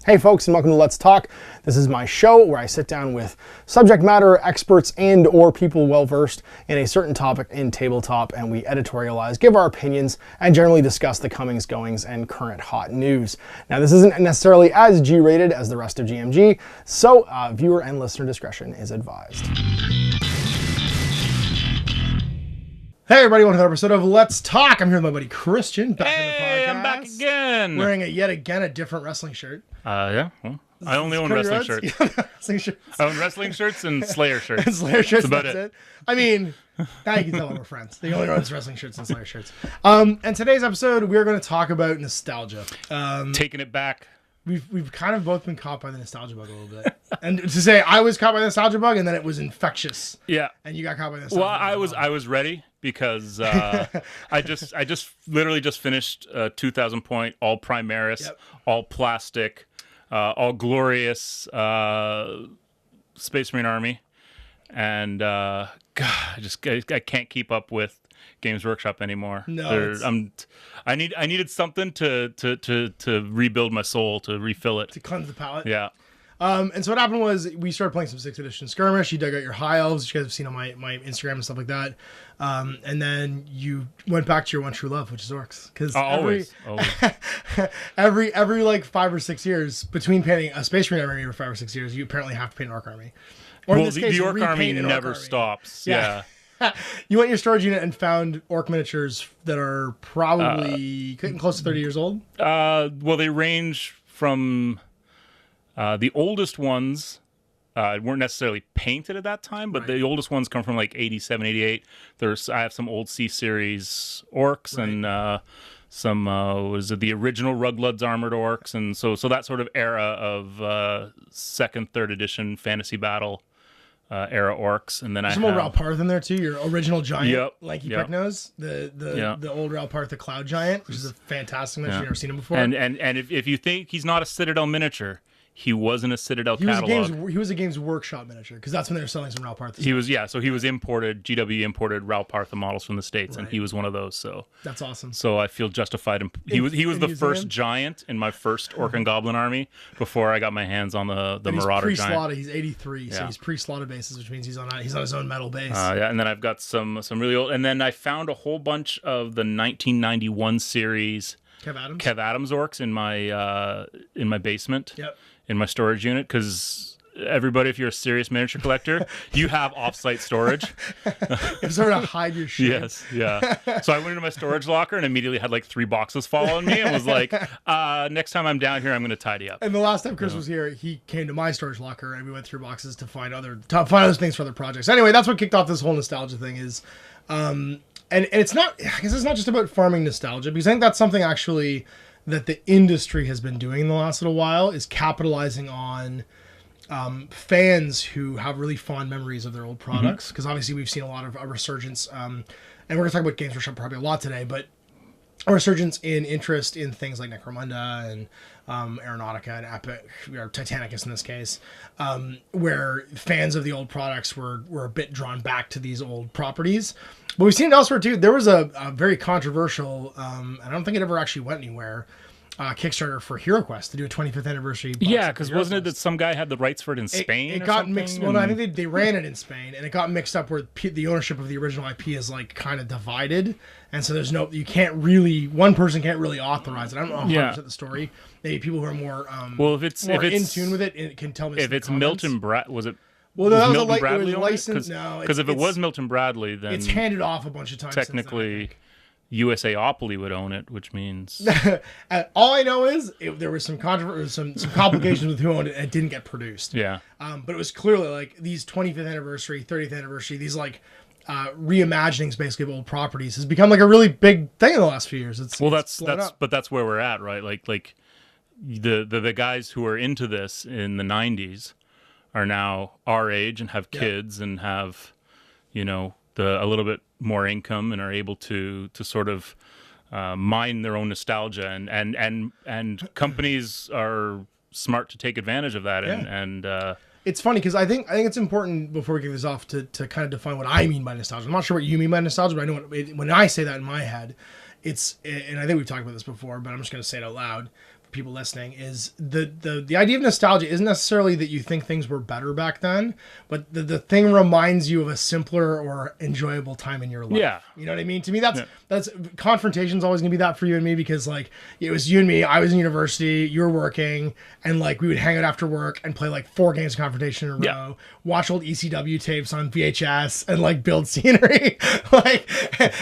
Hey folks, and welcome to Let's Talk. This is my show where I sit down with subject matter experts and or people well-versed in a certain topic in tabletop, and we editorialize, give our opinions, and generally discuss the comings, goings, and current hot news. Now, this isn't necessarily as G-rated as the rest of GMG, so viewer and listener discretion is advised. Hey everybody, welcome to another episode of Let's Talk. I'm here with my buddy Christian, back in the podcast. I'm back again. Wearing yet again a different wrestling shirt. Yeah. Well, I only own wrestling shirts. Wrestling shirts. I own wrestling shirts and Slayer shirts. And Slayer shirts, that's that's it. I mean, now you can tell we're friends. The only owns wrestling shirts and Slayer shirts. And today's episode, we're going to talk about nostalgia. Taking it back. We've kind of both been caught by the nostalgia bug a little bit. And to say I was caught by the nostalgia bug and then it was infectious. Yeah. And you got caught by the nostalgia bug. Well, I was ready because I just literally just finished 2,000 point all Primaris, all plastic, all glorious Space Marine Army, and God, I can't keep up with Games Workshop anymore. No, I needed something to rebuild my soul, to refill it, to cleanse the palate. Yeah. And so what happened was we started playing some 6th edition skirmish. You dug out your high elves, which you guys have seen on my Instagram and stuff like that. And then you went back to your one true love, which is orcs. Because always. every like 5 or 6 years, between painting a Space Marine army for 5 or 6 years, you apparently have to paint an orc army. Or well, in this case, the orc army never stops. Yeah. You went to your storage unit and found orc miniatures that are probably getting close to 30 years old. Well, they range from the oldest ones weren't necessarily painted at that time, but the oldest ones come from like 87, 88. I have some old C series orcs and some was it the original Ruglud's armored orcs, and so that sort of era of second, third edition fantasy battle. Era orcs, and then I have some old Ralparth in there too. Your original giant, lanky yep. nose, the old Ralparth, the Cloud Giant, which is a fantastic miniature. You've never seen him before. And if you think he's not a Citadel miniature, he wasn't a Citadel catalog. He was a Games Workshop miniature because that's when they were selling some Ralparth. So he was imported. GW imported Ralparth models from the States, and he was one of those. So that's awesome. So I feel justified. He was the first giant in my first Orc and Goblin army before I got my hands on the Marauder giant. He's 83, so he's pre-slotted bases, which means he's on his own metal base. And then I've got some really old, and then I found a whole bunch of the 1991 series Kev Adams orcs in my basement. Yep. In my storage unit, because everybody, if you're a serious miniature collector, you have off-site storage. It's sort of hide your shit. Yes, yeah. So I went into my storage locker and immediately had like 3 boxes fall on me and was like, next time I'm down here, I'm going to tidy up. And the last time Chris was here, he came to my storage locker and we went through boxes to find other things for other projects. Anyway, that's what kicked off this whole nostalgia thing is, and it's not, I guess it's not just about farming nostalgia, because I think that's something actually that the industry has been doing in the last little while, is capitalizing on fans who have really fond memories of their old products. Because obviously we've seen a lot of a resurgence, and we're going to talk about Games Workshop probably a lot today, but a resurgence in interest in things like Necromunda and Aeronautica and Epic, or Titanicus in this case, where fans of the old products were a bit drawn back to these old properties. But we've seen it elsewhere too. There was a very controversial, I don't think it ever actually went anywhere, Kickstarter for HeroQuest to do a 25th anniversary. Yeah, because wasn't it that some guy had the rights for it in Spain? It got mixed. Well, no, I think they ran it in Spain, and it got mixed up where the ownership of the original IP is like kind of divided, and so one person can't really authorize it. I don't know how much of the story. Maybe people who are more if it's in tune with it can tell me. If it's Milton was it? Well, that was Milton Bradley licensed. No, because if it was Milton Bradley, then it's handed off a bunch of times. Technically, USAopoly would own it, which means all I know is there was some controversy, some complications with who owned it, and it didn't get produced. Yeah. But it was clearly like these 25th anniversary, 30th anniversary, these like reimaginings basically of old properties has become like a really big thing in the last few years. That's where we're at, right? Like the guys who are into this in the 90s are now our age and have kids and have, a little bit more income and are able to sort of mine their own nostalgia, and companies are smart to take advantage of that. And it's funny because I think it's important before we get this off to kind of define what I mean by nostalgia. I'm not sure what you mean by nostalgia, but I know when I say that in my head, it's, and I think we've talked about this before, but I'm just going to say it out loud people listening is the idea of nostalgia isn't necessarily that you think things were better back then, but the thing reminds you of a simpler or enjoyable time in your life. Yeah. You know what I mean? To me, that's Confrontation's always gonna be that for you and me, because like it was you and me. I was in university, you were working, and like we would hang out after work and play like 4 games of Confrontation in a row, watch old ECW tapes on VHS, and like build scenery. Like,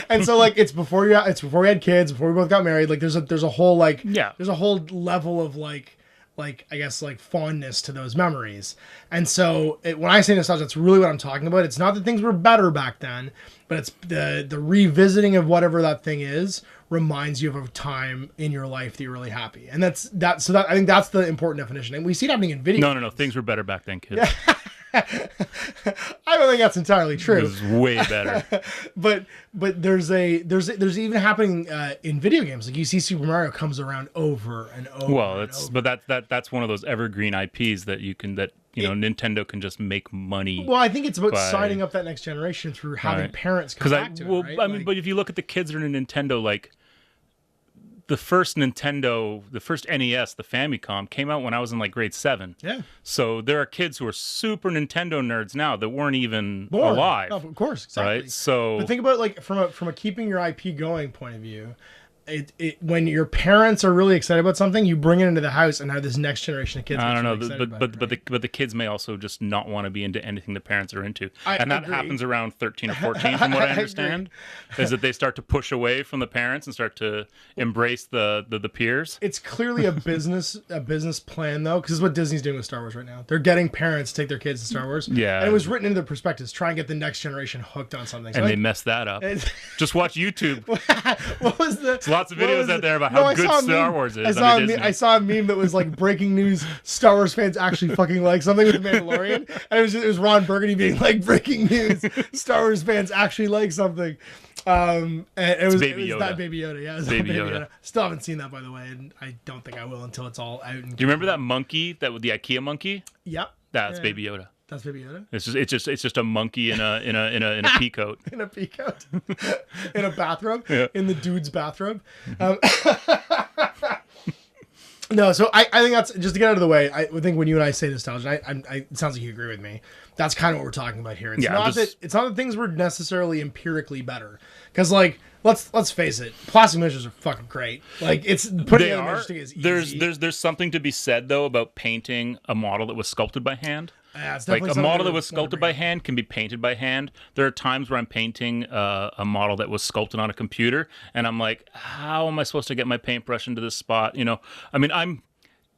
and so like it's before we had kids, before we both got married. Like there's a whole like there's a whole level of like I guess like fondness to those memories. And so when I say nostalgia, that's really what I'm talking about. It's not that things were better back then, but it's the revisiting of whatever that thing is reminds you of a time in your life that you're really happy. And that's I think that's the important definition. And we see it happening in video. No, things were better back then, kids. I don't think that's entirely true. It was way better. but there's even happening in video games. Like you see Super Mario comes around over and over. Well, that's one of those evergreen IPs that Nintendo can just make money. Well, I think it's about signing up that next generation through having parents come back to it, right? I mean, but if you look at the kids that are in Nintendo, like the first Nintendo, the first NES, the Famicom, came out when I was in like grade 7. Yeah. So there are kids who are super Nintendo nerds now that weren't even alive. Oh, of course, exactly. Right? So, but think about like from a keeping your IP going point of view. When your parents are really excited about something, you bring it into the house, and now this next generation of kids. I don't know, but the kids may also just not want to be into anything the parents are into, and that agree. happens around 13 or 14, from what I understand, is that they start to push away from the parents and start to embrace the peers. It's clearly a business plan though, because this is what Disney's doing with Star Wars right now. They're getting parents to take their kids to Star Wars. Yeah, and it was written into their prospectus, try and get the next generation hooked on something. So and they messed that up. Just watch YouTube. What was the? Lots of videos out there about how good Star Wars is. I saw a meme that was like breaking news: Star Wars fans actually fucking like something with the Mandalorian, and it was Ron Burgundy being like, "Breaking news: Star Wars fans actually like something." And it was that Baby Yoda. Yeah, it was Baby Yoda. Still haven't seen that, by the way, and I don't think I will until it's all out. Do you remember that monkey? The IKEA monkey? Yep. That's Baby Yoda. That's Baby Yoda. It's just a monkey in a pea coat. In a pea coat. In a bathrobe. Yeah. In the dude's bathrobe. No, so I think that's, just to get out of the way, I think when you and I say nostalgia, it sounds like you agree with me. That's kind of what we're talking about here. It's not that things were necessarily empirically better. Because like let's face it, plastic miniatures are fucking great. Like it's putting out interesting is easy. There's something to be said though about painting a model that was sculpted by hand. Like a model that was sculpted by hand can be painted by hand. There are times where I'm painting a model that was sculpted on a computer, and I'm like, how am I supposed to get my paintbrush into this spot? I mean,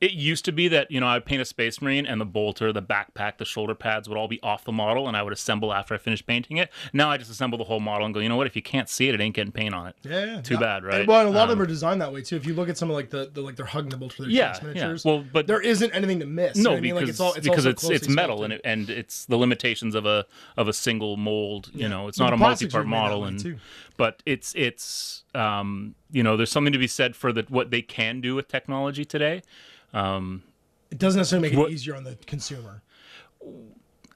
it used to be that, I'd paint a Space Marine and the bolter, the backpack, the shoulder pads would all be off the model, and I would assemble after I finished painting it. Now I just assemble the whole model and go, you know what? If you can't see it, it ain't getting paint on it. Yeah. Too bad, right? Well, and a lot of them are designed that way too. If you look at some of like the they're hugging the bolter for their chest miniatures. Well, but there isn't anything to miss. No, you know because it's metal and it's the limitations of a single mold. Yeah. It's not a multi-part model, but it's there's something to be said for what they can do with technology today. It doesn't necessarily make it easier on the consumer.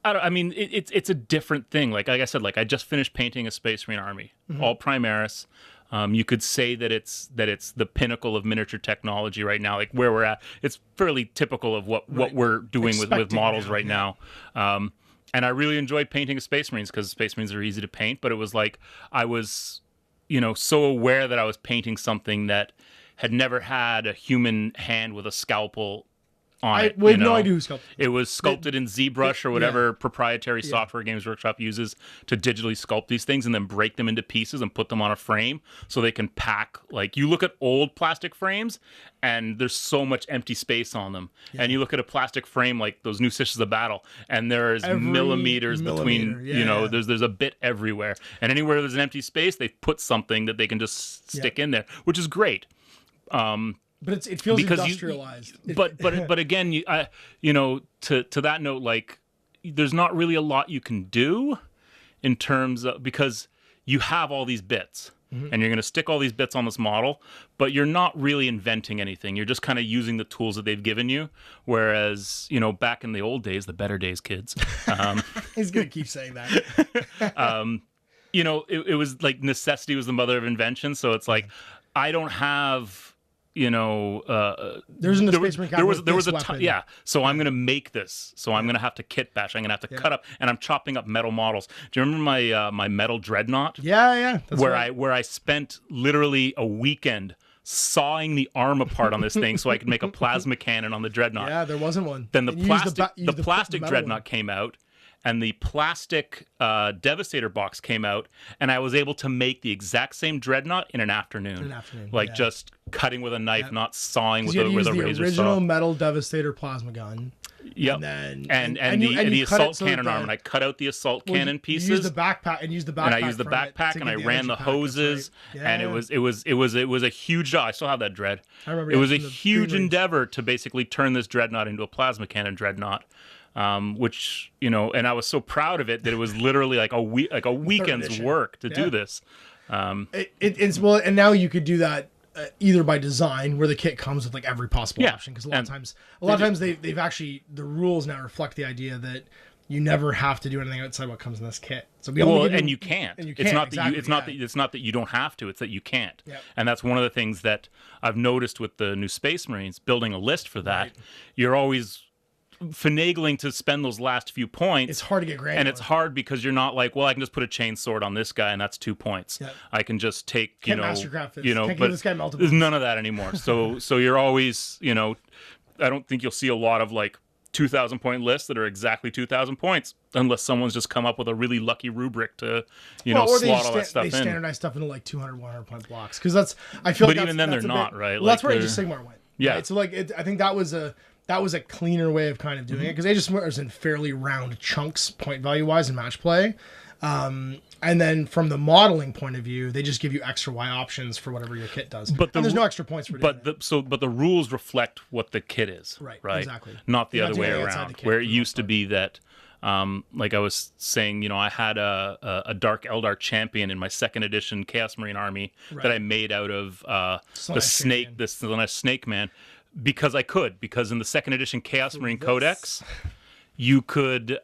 I mean, it's a different thing. Like I said, like I just finished painting a Space Marine army, all Primaris. You could say that it's the pinnacle of miniature technology right now, like where we're at. It's fairly typical of what we're doing with models right now. And I really enjoyed painting a Space Marines because Space Marines are easy to paint. But it was like I was, so aware that I was painting something that had never had a human hand with a scalpel on it. We have no idea who sculpted it. It was sculpted in ZBrush or whatever proprietary software Games Workshop uses to digitally sculpt these things and then break them into pieces and put them on a frame so they can pack. Like, you look at old plastic frames and there's so much empty space on them. And you look at a plastic frame like those new Sisters of Battle and there's millimeters between, there's a bit everywhere. And anywhere there's an empty space, they put something that they can just stick in there, which is great. But it feels industrialized. But again, to that note, like there's not really a lot you can do in terms of, because you have all these bits and you're going to stick all these bits on this model, but you're not really inventing anything. You're just kind of using the tools that they've given you. Whereas, back in the old days, the better days, kids. He's going to keep saying that. It was like necessity was the mother of invention. So it's like, I don't have There's in the Space Marine there was a weapon. yeah. So I'm gonna make this. So I'm gonna have to kit bash. I'm gonna have to cut up, and I'm chopping up metal models. Do you remember my metal dreadnought? Yeah. That's where right. I spent literally a weekend sawing the arm apart on this thing so I could make a plasma cannon on the dreadnought. Yeah, there wasn't one. Then the And you used plastic metal dreadnought one. came out, and the plastic Devastator box came out, and I was able to make the exact same dreadnought in an afternoon. Like just cutting with a knife, not sawing with a razor saw. The original metal Devastator plasma gun. Yep. And the assault cannon arm, and I cut out the assault cannon pieces. You used the backpack and used the backpack. And I used the backpack, and I ran the hoses, and it was a huge job. I still have that dread. I remember. It was a huge endeavor to basically turn this dreadnought into a plasma cannon dreadnought. Which, and I was so proud of it that it was literally like a weekend's work to do this. It's well, and now you could do that either by design, where the kit comes with like every possible option, because a lot of times they've actually, the rules now reflect the idea that you never have to do anything outside what comes in this kit. So you can't. It's not that you don't have to. It's that you can't. Yep. And that's one of the things that I've noticed with the new Space Marines. Building a list for that, you're always finagling to spend those last few points. It's hard to get granular. And it's hard because you're not like, well, I can just put a chain sword on this guy and that's 2 points. Yep. I can just take, Can't mastercraft this. Can't but give this guy multiple. there's none of that anymore. So you're always, I don't think you'll see a lot of like 2,000 point lists that are exactly 2,000 points, unless someone's just come up with a really lucky rubric to, slot all that stuff in. They standardize stuff into like 200, 100 point blocks, because I feel. But even then, they're not right. Well, that's where Age of Sigmar went. Yeah. Right? So I think that was a cleaner way of kind of doing it, because Age of Sigmar is in fairly round chunks point value wise in match play. And then from the modeling point of view, they just give you X or Y options for whatever your kit does. But there's no extra points for doing it. But the rules reflect what the kit is. Right. Exactly. Not the other way around. Where it used to be that, like I was saying, I had a Dark Eldar champion in my 2nd edition Chaos Marine army that I made out of the snake man, because because in the 2nd edition Chaos Marine Codex, you could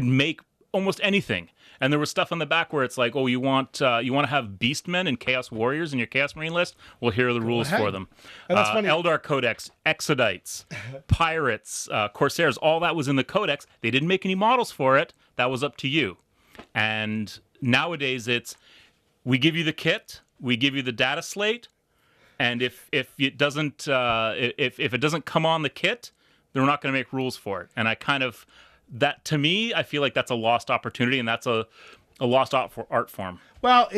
make almost anything. And there was stuff on the back where it's like, oh, you want to have Beastmen and Chaos Warriors in your Chaos Marine list? Well, here are the rules for them. That's funny. Eldar Codex, Exodites, Pirates, Corsairs, all that was in the Codex. They didn't make any models for it. That was up to you. And nowadays it's, we give you the kit, we give you the data slate, and if it doesn't come on the kit, then we're not going to make rules for it. And that, to me, I feel like that's a lost opportunity, and that's a lost art form. Well,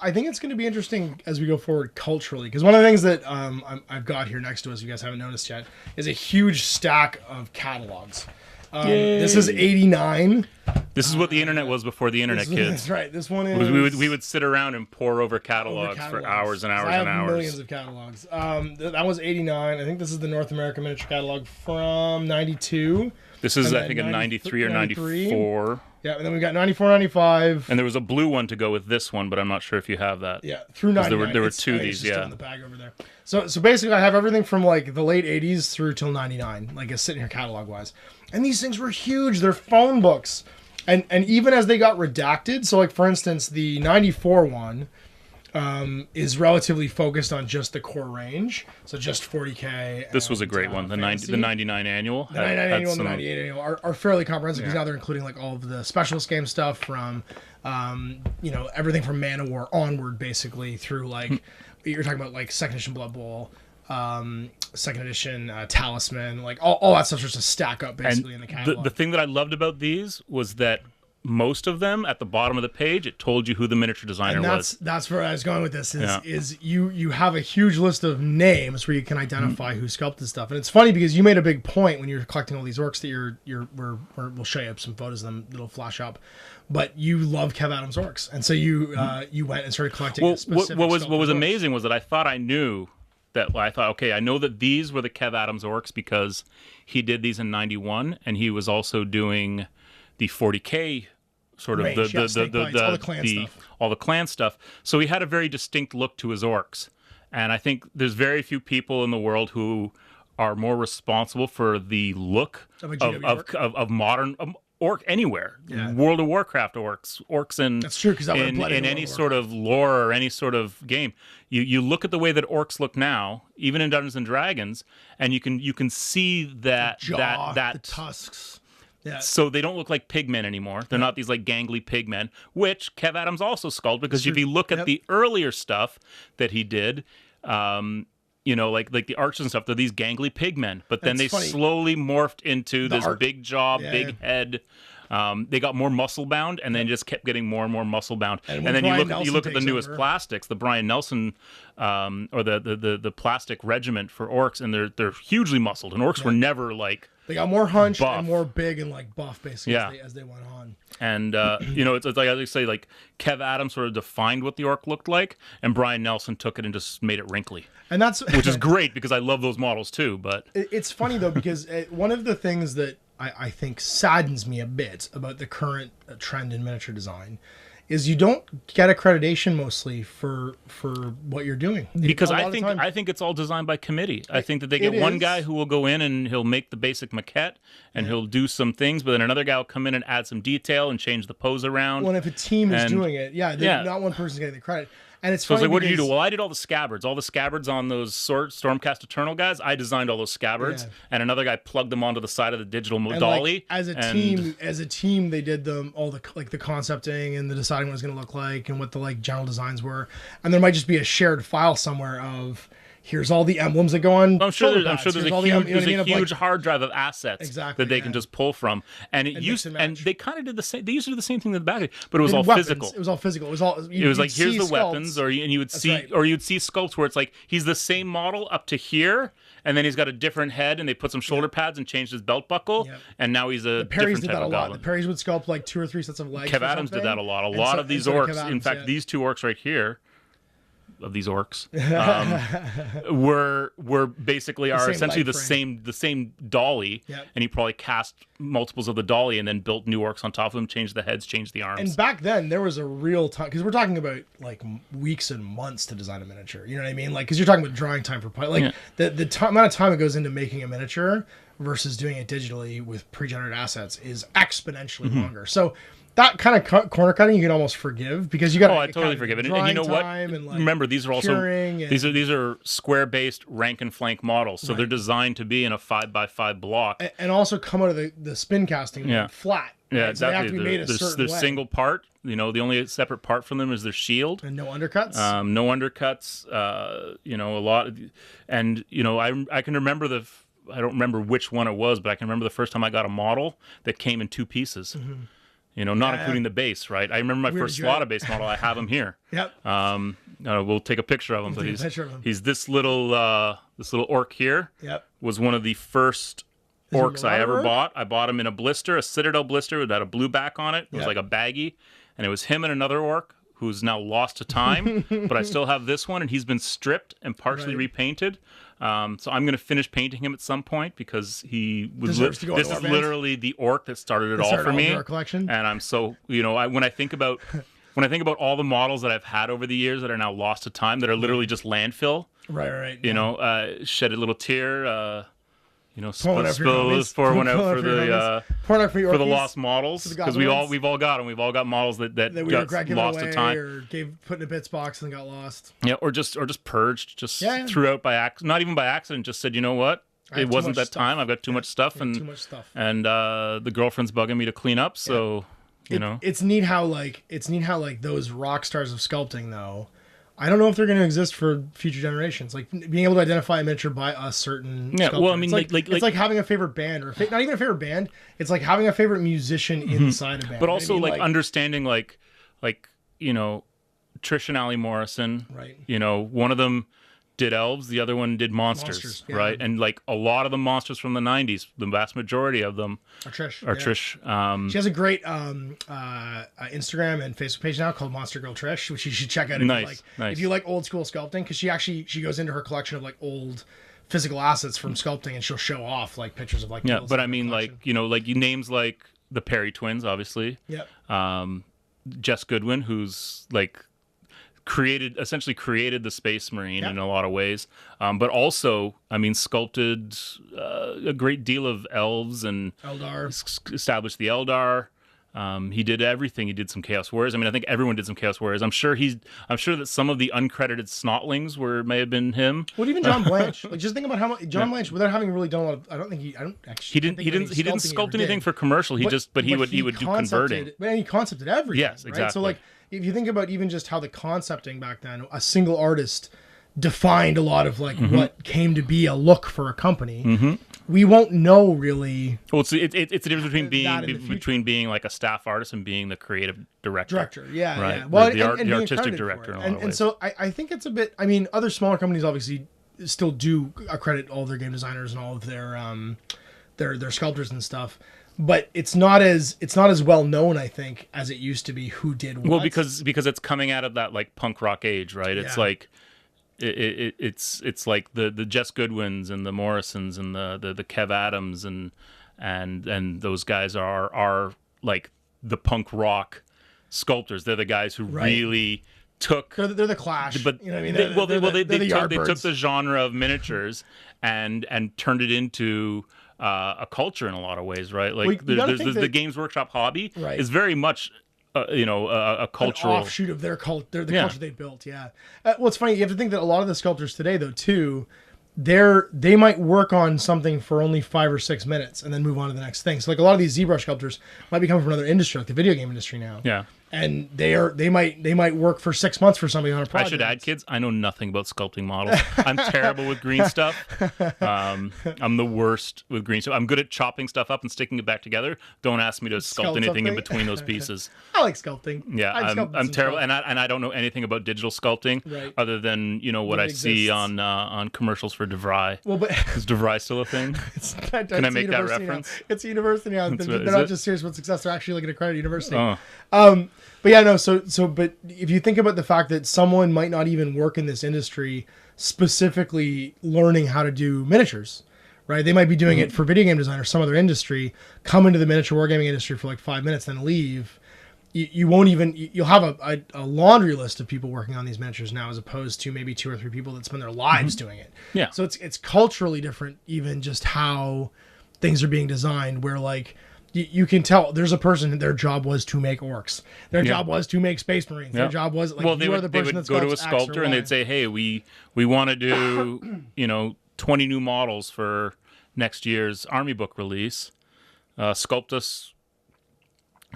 I think it's going to be interesting as we go forward culturally, because one of the things that I've got here next to us, you guys haven't noticed yet, is a huge stack of catalogs. This is 89. This is what the internet was before the internet, kids. That's right. This one is... We would sit around and pore over catalogs for hours and hours and hours. I have millions of catalogs. That was 89. I think this is the North American miniature catalog from 92. This is, I think, a 93 or 94. Yeah, and then we got 94, 95. And there was a blue one to go with this one, but I'm not sure if you have that. Yeah, through 99. There were two of these, in the bag over there. So basically, I have everything from like the late 80s through till 99, like it's sitting here catalog-wise. And these things were huge. They're phone books. And even as they got redacted, so like for instance, the 94 one is relatively focused on just the core range, so just 40k. This was a great one. The 99 annual. The 99 annual and the 98 annual are fairly comprehensive, because now they're including like all of the specialist game stuff from, everything from Man of War onward, basically through like you're talking about like 2nd edition Blood Bowl, 2nd edition Talisman, like all that stuff just to stack up basically in the catalog. The thing that I loved about these was that most of them at the bottom of the page, it told you who the miniature designer was. That's where I was going with this. Is you have a huge list of names where you can identify who sculpted stuff, and it's funny because you made a big point when you're collecting all these orcs that we'll show you some photos of them that'll flash up, but you love Kev Adams orcs, and so you went and started collecting. What was amazing was that I thought I knew that. I thought, okay, I know that these were the Kev Adams orcs because he did these in 91, and he was also doing the 40k sort of range, all the clan stuff. So he had a very distinct look to his orcs, and I think there's very few people in the world who are more responsible for the look of modern orc anywhere. World of Warcraft orcs in That's true, 'cause that would've in blended in any World of sort of lore or any sort of game. You look at the way that orcs look now, even in Dungeons and Dragons, and you can see that the tusks. Yeah. So they don't look like pigmen anymore. They're not these like gangly pigmen, which Kev Adams also sculpted, because if you look at the earlier stuff that he did, you know, like the archers and stuff, they're these gangly pigmen. But then they slowly morphed into this big jaw, big head. They got more muscle bound, and then just kept getting more and more muscle bound. And then you look at the newest plastics, the Brian Nelson, or the plastic regiment for orcs, and they're hugely muscled. And orcs were never like. They got more hunched and more big and like buff, basically, as they went on. And you know, it's like I say, like Kev Adams sort of defined what the orc looked like, and Brian Nelson took it and just made it wrinkly. And that's which is great, because I love those models too. But it's funny though, because one of the things that I think saddens me a bit about the current trend in miniature design is you don't get accreditation mostly for what you're doing. Because I think it's all designed by committee. I think that they get one guy who will go in and he'll make the basic maquette and he'll do some things, but then another guy will come in and add some detail and change the pose around. Well, if a team is doing it, not one person's getting the credit. And it's so it's like, what did you do? Well, I did all the scabbards. All the scabbards on those Stormcast Eternal guys, I designed all those scabbards, and another guy plugged them onto the side of the digital dolly. Like, as a team, they did all the concepting and the deciding what it was going to look like and what the like general designs were. And there might just be a shared file somewhere of here's all the emblems that go on. I'm sure there's a huge hard drive of assets that they can just pull from. And they kind of did the same. They used to do the same thing in the back, but it was all physical. It was all physical. It was like, here's the weapons, and you would see sculpts where it's like he's the same model up to here, and then he's got a different head, and they put some shoulder pads and changed his belt buckle, and now he's a different type of goblin. The Parrys would sculpt like 2 or 3 sets of legs. Kev Adams did that a lot. A lot of these orcs, in fact, these 2 orcs right here. Of these orcs were basically essentially the same dolly, and he probably cast multiples of the dolly and then built new orcs on top of them, changed the heads, changed the arms. And back then there was a real time, because we're talking about like weeks and months to design a miniature. You know what I mean? Like, because you're talking about drawing time for the amount of time it goes into making a miniature versus doing it digitally with pre-generated assets is exponentially longer. So that kind of corner cutting you can almost forgive, because you got. Oh, I totally forgive it. And you know what? Remember, these are also these are square based rank and flank models, so they're designed to be in a 5x5 block, and also come out of the spin casting flat. Yeah, exactly. So they have to be made a certain way. Single part. You know, the only separate part from them is their shield, and no undercuts. No undercuts. You know, a lot, and you know, I can remember I don't remember which one it was, but I can remember the first time I got a model that came in 2 pieces. You know, not including the base, right? I remember my first Slaughter base model. I have him here. Yep. We'll take a picture of him. He's this little orc here. Yep. Was one of the first orcs I ever bought. I bought him in a blister, a Citadel blister that had a blue back on it. It was like a baggie, and it was him and another orc who's now lost to time. But I still have this one, and he's been stripped and partially repainted. So I'm going to finish painting him at some point, because he was. This is literally the orc that started it all for me. Collection. And I'm so, you know, when I think about all the models that I've had over the years that are now lost to time, that are literally just landfill. Right. You know, shed a little tear. You know, pour one out for the lost models, because we've all got them. We've all got models that got lost to time, or put in a bits box and got lost. Yeah, or just purged, threw out by accident. Not even by accident. Just said, you know what? It wasn't that time. I've got too much stuff, and the girlfriend's bugging me to clean up. So you know, it's neat how those rock stars of sculpting though. I don't know if they're going to exist for future generations. Like being able to identify a miniature by a certain sculptor. Well, I mean, it's like having a favorite band, or not even a favorite band. It's like having a favorite musician inside a band. But also understanding like you know, Trish and Allie Morrison. Right. You know, one of them did Elves, the other one did Monsters, right? And like a lot of the monsters from the 90s, the vast majority of them are Trish. She has a great Instagram and Facebook page now called Monster Girl Trish, which you should check out if you like old school sculpting, because she goes into her collection of like old physical assets from sculpting, and she'll show off like pictures of like but I mean collection. Like, you know, like names like the Perry twins, obviously. Yep. Jess Goodwin, who's like essentially created the Space Marine in a lot of ways, but also, I mean, sculpted a great deal of elves and Eldar. Established the Eldar. He did everything. He did some Chaos Warriors. I mean, I think everyone did some Chaos Warriors. I'm sure that some of the uncredited snotlings may have been him. Well, even John Blanche. Like, just think about how much John Blanche, without having really done a lot of. I don't think he didn't sculpt anything for commercial. He would do converting. And he concepted everything. Yes, exactly. Right? So like, if you think about even just how the concepting back then, a single artist defined a lot of like what came to be a look for a company. We won't know really. Well, it's the difference between being like a staff artist and being the creative director. Yeah, right. Yeah. Well, the artistic director. And so I think it's a bit. I mean, other smaller companies obviously still do accredit all their game designers and all of their sculptors and stuff. But it's not as well known, I think, as it used to be who did what. Well, because it's coming out of that like punk rock age, right? It's like it's like the Jess Goodwins and the Morrisons and the Kev Adams and those guys are like the punk rock sculptors. They're the guys who really took. They're the Clash, but you know what I mean. They took the genre of miniatures and turned it into a culture in a lot of ways, right? Like the Games Workshop hobby is very much a cultural an offshoot of their culture, the culture they built. Yeah. Well, it's funny. You have to think that a lot of the sculptors today, though, too, they might work on something for only 5 or 6 minutes and then move on to the next thing. So, like, a lot of these ZBrush sculptors might be coming from another industry, like the video game industry now. Yeah. And they might work for 6 months for somebody on a project. I should add, kids, I know nothing about sculpting models. I'm terrible with green stuff. I'm the worst with green stuff. I'm good at chopping stuff up and sticking it back together. Don't ask me to sculpt anything in between those pieces. I like sculpting. Yeah, I'm terrible, and I don't know anything about digital sculpting other than what I see on commercials for DeVry. Well, but is DeVry still a thing? Can I make that reference? Now. It's a university now. They're not just serious about success. They're actually like an accredited university. But yeah, no. But if you think about the fact that someone might not even work in this industry specifically learning how to do miniatures, right? They might be doing it for video game design or some other industry, come into the miniature wargaming industry for like 5 minutes, then leave. You'll have a laundry list of people working on these miniatures now, as opposed to maybe 2 or 3 people that spend their lives doing it. Yeah. So it's culturally different, even just how things are being designed, where like. You can tell there's a person, their job was to make orcs. Their job was to make Space Marines. Their job was like, they would go to a sculptor and they'd say, hey, we want to do 20 new models for next year's army book release. Sculpt us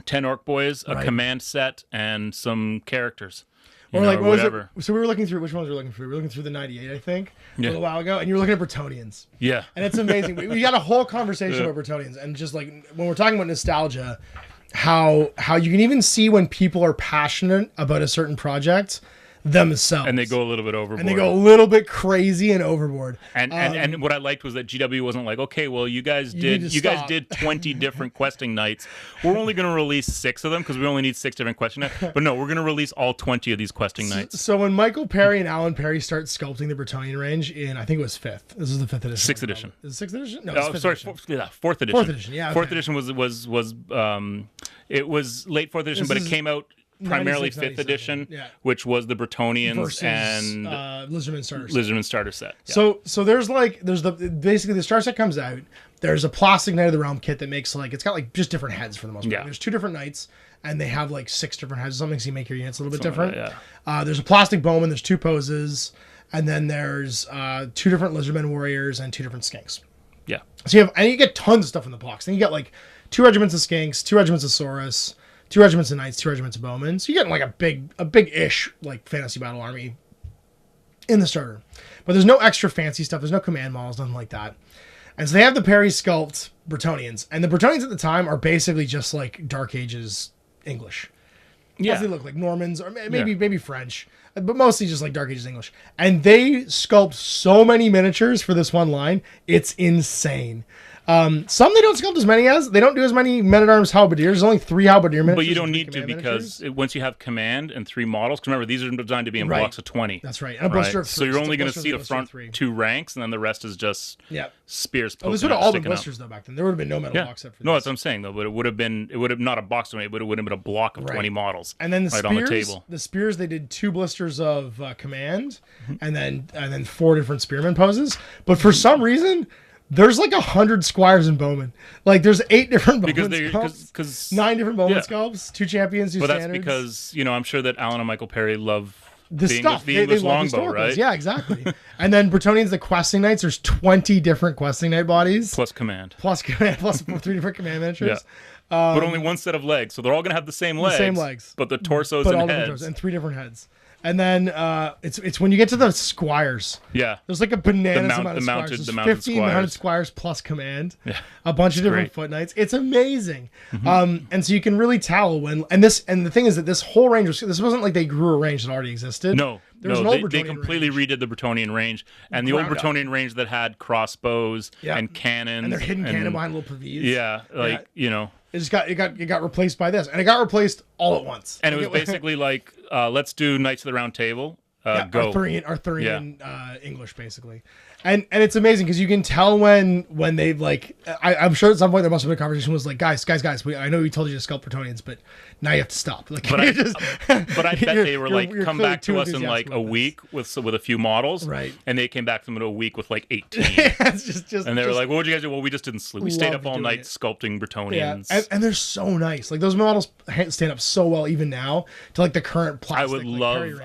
10 orc boys, a command set, and some characters. Or like whatever. So we were looking through, which ones were we looking through? We were looking through the 98, I think, a little while ago, and you were looking at Bretonnians. Yeah. And it's amazing. We got a whole conversation about Bretonnians, and just like when we're talking about nostalgia, how you can even see when people are passionate about a certain project themselves. And they go a little bit overboard. And they go a little bit crazy and overboard. And what I liked was that GW wasn't like, okay, well, you guys did 20 different questing nights. We're only going to release 6 of them because we only need 6 different questing nights. But no, we're going to release all 20 of these questing nights. So when Michael Perry and Alan Perry start sculpting the Bretonnian range in, I think it was 5th. This is the 5th edition. 6th edition. Is it 6th edition? No, it's 5th edition. 4th edition. 4th edition, yeah. Okay. 4th edition was it was late 4th edition, but it came out primarily 5th edition, which was the Bretonnians versus, and Lizardman starter set. Yeah. So there's basically the starter set comes out. There's a plastic Knight of the Realm kit that makes it's got like just different heads for the most part. Yeah. There's 2 different knights and they have like 6 different heads or something, so you make your units a little bit different. There's a plastic bowman, there's 2 poses, and then there's 2 different Lizardmen warriors and 2 different skinks. Yeah. So you get tons of stuff in the box. Then you get like 2 regiments of skinks, 2 regiments of Saurus, 2 regiments of knights, 2 regiments of bowmen. So you're getting like a big-ish like fantasy battle army in the starter. But there's no extra fancy stuff. There's no command models, nothing like that. And so they have the Perry sculpt Bretonnians. And the Bretonnians at the time are basically just like Dark Ages English. Yeah. They look like Normans or maybe French. But mostly just like Dark Ages English. And they sculpt so many miniatures for this one line. It's insane. Some they don't sculpt as many as. They don't do as many men-at-arms halberdiers. There's only 3 halberdier miniatures. But you don't and 3 need to command because miniatures. once you have command and 3 models, 'cause remember these are designed to be in Right. blocks of 20. That's right. And a blister of 3. So you're only going to Blister see the blister front 3. 2 ranks, and then the rest is just Yeah. spears. Oh, this poking would have out, all been sticking out. blisters though back then. There would have been no metal box set for No, this. that's what I'm saying though. But it would have not a box 20, but it would have been a block of 20 models. And then the right spears, on the table. the spears, they did 2 blisters of command, and then 4 different spearman poses. But for some reason, there's like 100 squires and bowmen. Like there's 8 different bowmen sculpts, 9 different bowmen sculpts, 2 champions, 2 but standards. That's because I'm sure that Alan and Michael Perry love the stuff. The English love longbow, historicals. right? Yeah, exactly. And then Bretonnians, the questing knights. There's 20 different questing knight bodies, plus command, plus 3 different command miniatures. But only 1 set of legs, so they're all going to have the same legs. But the torsos and heads, and 3 different heads. And then it's when you get to the squires. Yeah, there's like a bananas amount of squires. The There's mounted 15 mounted squires plus command. Yeah, a bunch of different foot knights. It's amazing. And so you can really tell when and the thing is that this whole range this wasn't like they grew a range that already existed. No. They completely redid the Bretonnian range, and the old Bretonnian range that had crossbows and cannons, and their hidden cannon behind little pavils. Yeah, it got replaced by this, and it got replaced all at once. And it was basically like, let's do Knights of the Round Table. Go Arthurian English basically, and it's amazing because you can tell when they've like I'm sure at some point there must have been a conversation was like guys I know we told you to sculpt Bretonnians but now you have to stop like but I bet they were like come back to us in like a week with a few models, right? And they came back to them in a week with like 18. It's just and they were like, what would you guys do? Well, we just didn't sleep. We stayed up all night sculpting Bretonnians. And they're so nice. Like those models stand up so well even now to like the current plastic.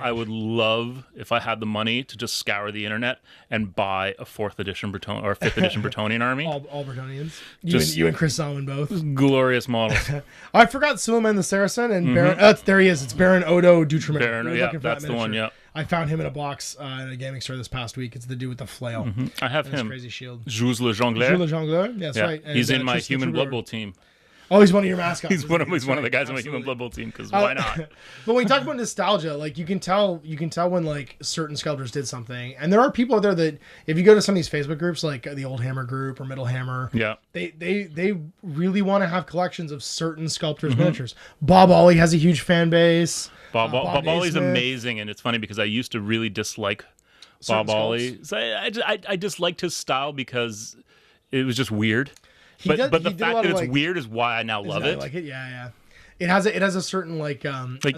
I would love if I had the money to just scour the internet and buy a 4th edition Breton or 5th edition Bretonnian army. All Bretonnians. You and Chris Salmon both. Glorious models. I forgot Suleiman the Saracen and Baron. There he is. It's Baron Odo Dutremont. That's the one. Yeah. I found him in a box in a gaming store this past week. It's the dude with the flail. I have him. Crazy shield. Jules le Jongleur. Jules le Jongleur. That's right. And he's in my Human Blood Bowl team. Oh, he's one of your mascots. He's one of the guys on my Human Blood Bowl team because why not? But when you talk about nostalgia, like you can tell when like certain sculptors did something, and there are people out there that if you go to some of these Facebook groups, like the Old Hammer group or Middle Hammer, they really want to have collections of certain sculptors' miniatures. Bob Ollie has a huge fan base. Bob Ollie's amazing, and it's funny because I used to really dislike Bob Ollie. So I disliked his style because it was just weird. But the fact that it's weird is why I now love it. Like it, yeah. It has a certain like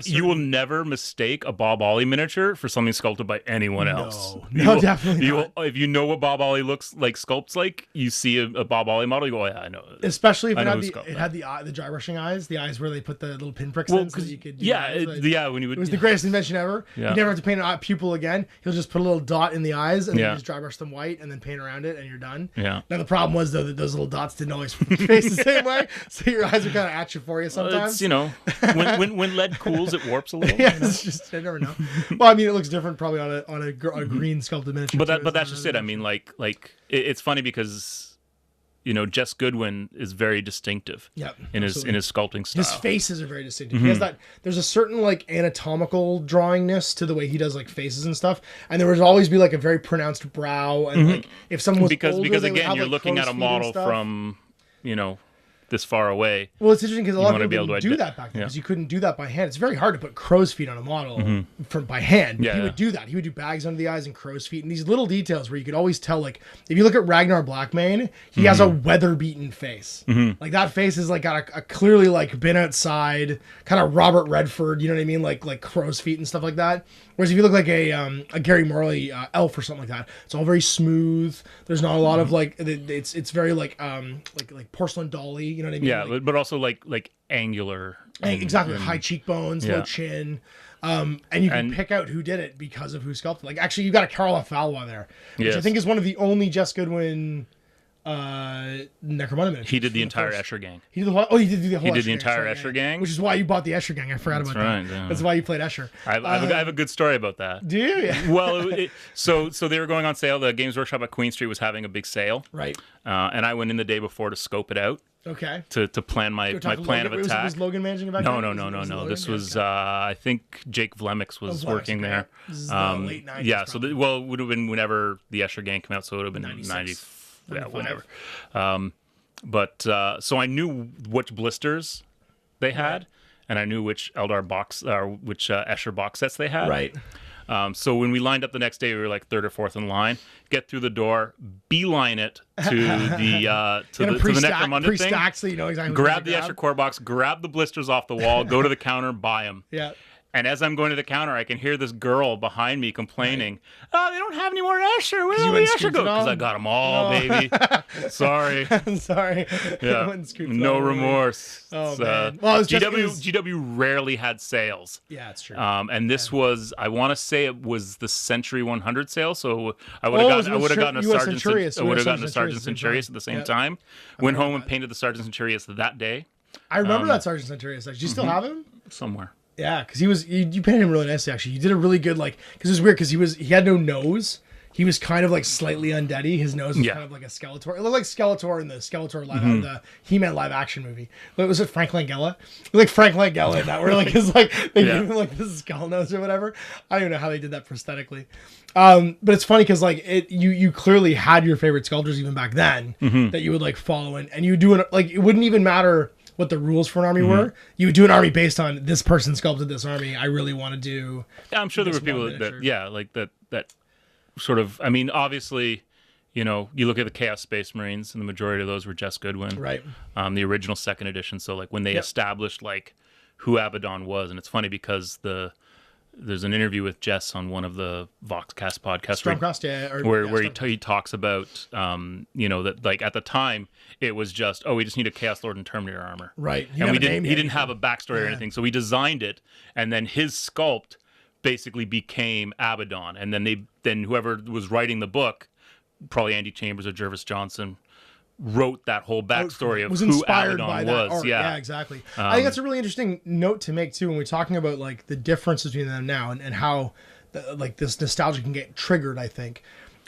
you will never mistake a Bob Ollie miniature for something sculpted by anyone else. No, definitely not. If you know what Bob Ollie looks like, sculpts like, you see a Bob Ollie model, you go, oh, yeah, I know. Especially if it had the dry brushing eyes, the eyes where they put the little pinpricks in, so that you could. When you would. It was the greatest invention ever. Yeah. You never have to paint a pupil again. He'll just put a little dot in the eyes and then just dry brush them white and then paint around it and you're done. Yeah. Now the problem was though that those little dots didn't always face the same way, so your eyes are kind of at you for you sometimes. When lead cools, it warps a little. It's just I never know. Well, I mean, it looks different probably on a green sculpted miniature. But that's just it. I mean, it's funny because Jess Goodwin is very distinctive. In his sculpting style. His faces are very distinctive. He has that. There's a certain like anatomical drawingness to the way he does like faces and stuff. And there would always be like a very pronounced brow. And like if someone was because again, you're looking at a model from this far away. Well, it's interesting because a lot of people didn't do that back then because you couldn't do that by hand. It's very hard to put crow's feet on a model by hand. He would do that. He would do bags under the eyes and crow's feet and these little details where you could always tell. Like if you look at Ragnar Blackmane, he has a weather-beaten face. Like that face is like got a clearly like been outside, kind of Robert Redford. You know what I mean? Like crow's feet and stuff like that. Whereas if you look like a Gary Morley elf or something like that, it's all very smooth. There's not a lot of like it's very like porcelain dolly. You know what I mean? Yeah, but also like angular. Exactly, high cheekbones, low chin. And you can pick out who did it because of who sculpted. Like actually, you got a Carl Falwa there, which I think is one of the only Jess Goodwin Necromunda miniatures. He did the entire Escher gang. He did the whole. Oh, he did the whole. He did the entire Escher gang, which is why you bought the Escher gang. I forgot about that. Yeah. That's why you played Escher. I have a good story about that. Do you? Yeah. Well, so they were going on sale. The Games Workshop at Queen Street was having a big sale, right? And I went in the day before to scope it out. Okay. To plan my plan of attack. Was Logan managing about? No. This was I think Jake Vlemix was working there. This is the late 90s. Yeah. So it would have been whenever the Escher gang came out. So it would have been 90. Yeah, whatever. But so I knew which blisters they had, and I knew which Eldar box or which Escher box sets they had. Right. So when we lined up the next day, we were like third or fourth in line. Get through the door, beeline it to the to the Necromunda thing. Pre-stack so you know exactly. Grab the Escher core box, grab the blisters off the wall, go to the counter, buy them. Yeah. And as I'm going to the counter, I can hear this girl behind me complaining, "Oh, they don't have any more Escher. Where did the Escher go?" Because I got them all, baby. Sorry. I'm sorry. Yeah. No remorse. Oh, man. Well, it's GW rarely had sales. Yeah, it's true. And this was, I want to say it was the Century 100 sale, so I would have gotten a Sergeant Centurious at the same time. Went home and painted the Sergeant Centurious that day. I remember that Sergeant Centurious. Do you still have him? Somewhere. Yeah, because you painted him really nicely, actually. You did a really good, because it was weird, because he had no nose. He was kind of like slightly undeady. His nose was kind of like a Skeletor. It looked like Skeletor in the Skeletor the He-Man live action movie. Was it Frank Langella? It looked like Frank Langella in that, where like his they gave him like this skull nose or whatever. I don't even know how they did that prosthetically. But it's funny because you clearly had your favorite sculptors even back then that you would like follow and you would do it it wouldn't even matter what the rules for an army were. You would do an army based on this person sculpted this army. I really want to do. Yeah, I'm sure there were people that sort of. I mean, obviously, you look at the Chaos Space Marines, and the majority of those were Jess Goodwin, right? The original second edition. So like when they established who Abaddon was, and it's funny because there's an interview with Jess on one of the Voxcast podcasts where he talks about that at the time it was just we just need a Chaos Lord and Terminator armor, right? And he didn't have a backstory or anything, so we designed it, and then his sculpt basically became Abaddon, and then whoever was writing the book, probably Andy Chambers or Jervis Johnson, wrote that whole backstory of who Abaddon was. Art. Yeah, exactly. I think that's a really interesting note to make too when we're talking about the difference between them now and how this nostalgia can get triggered. I think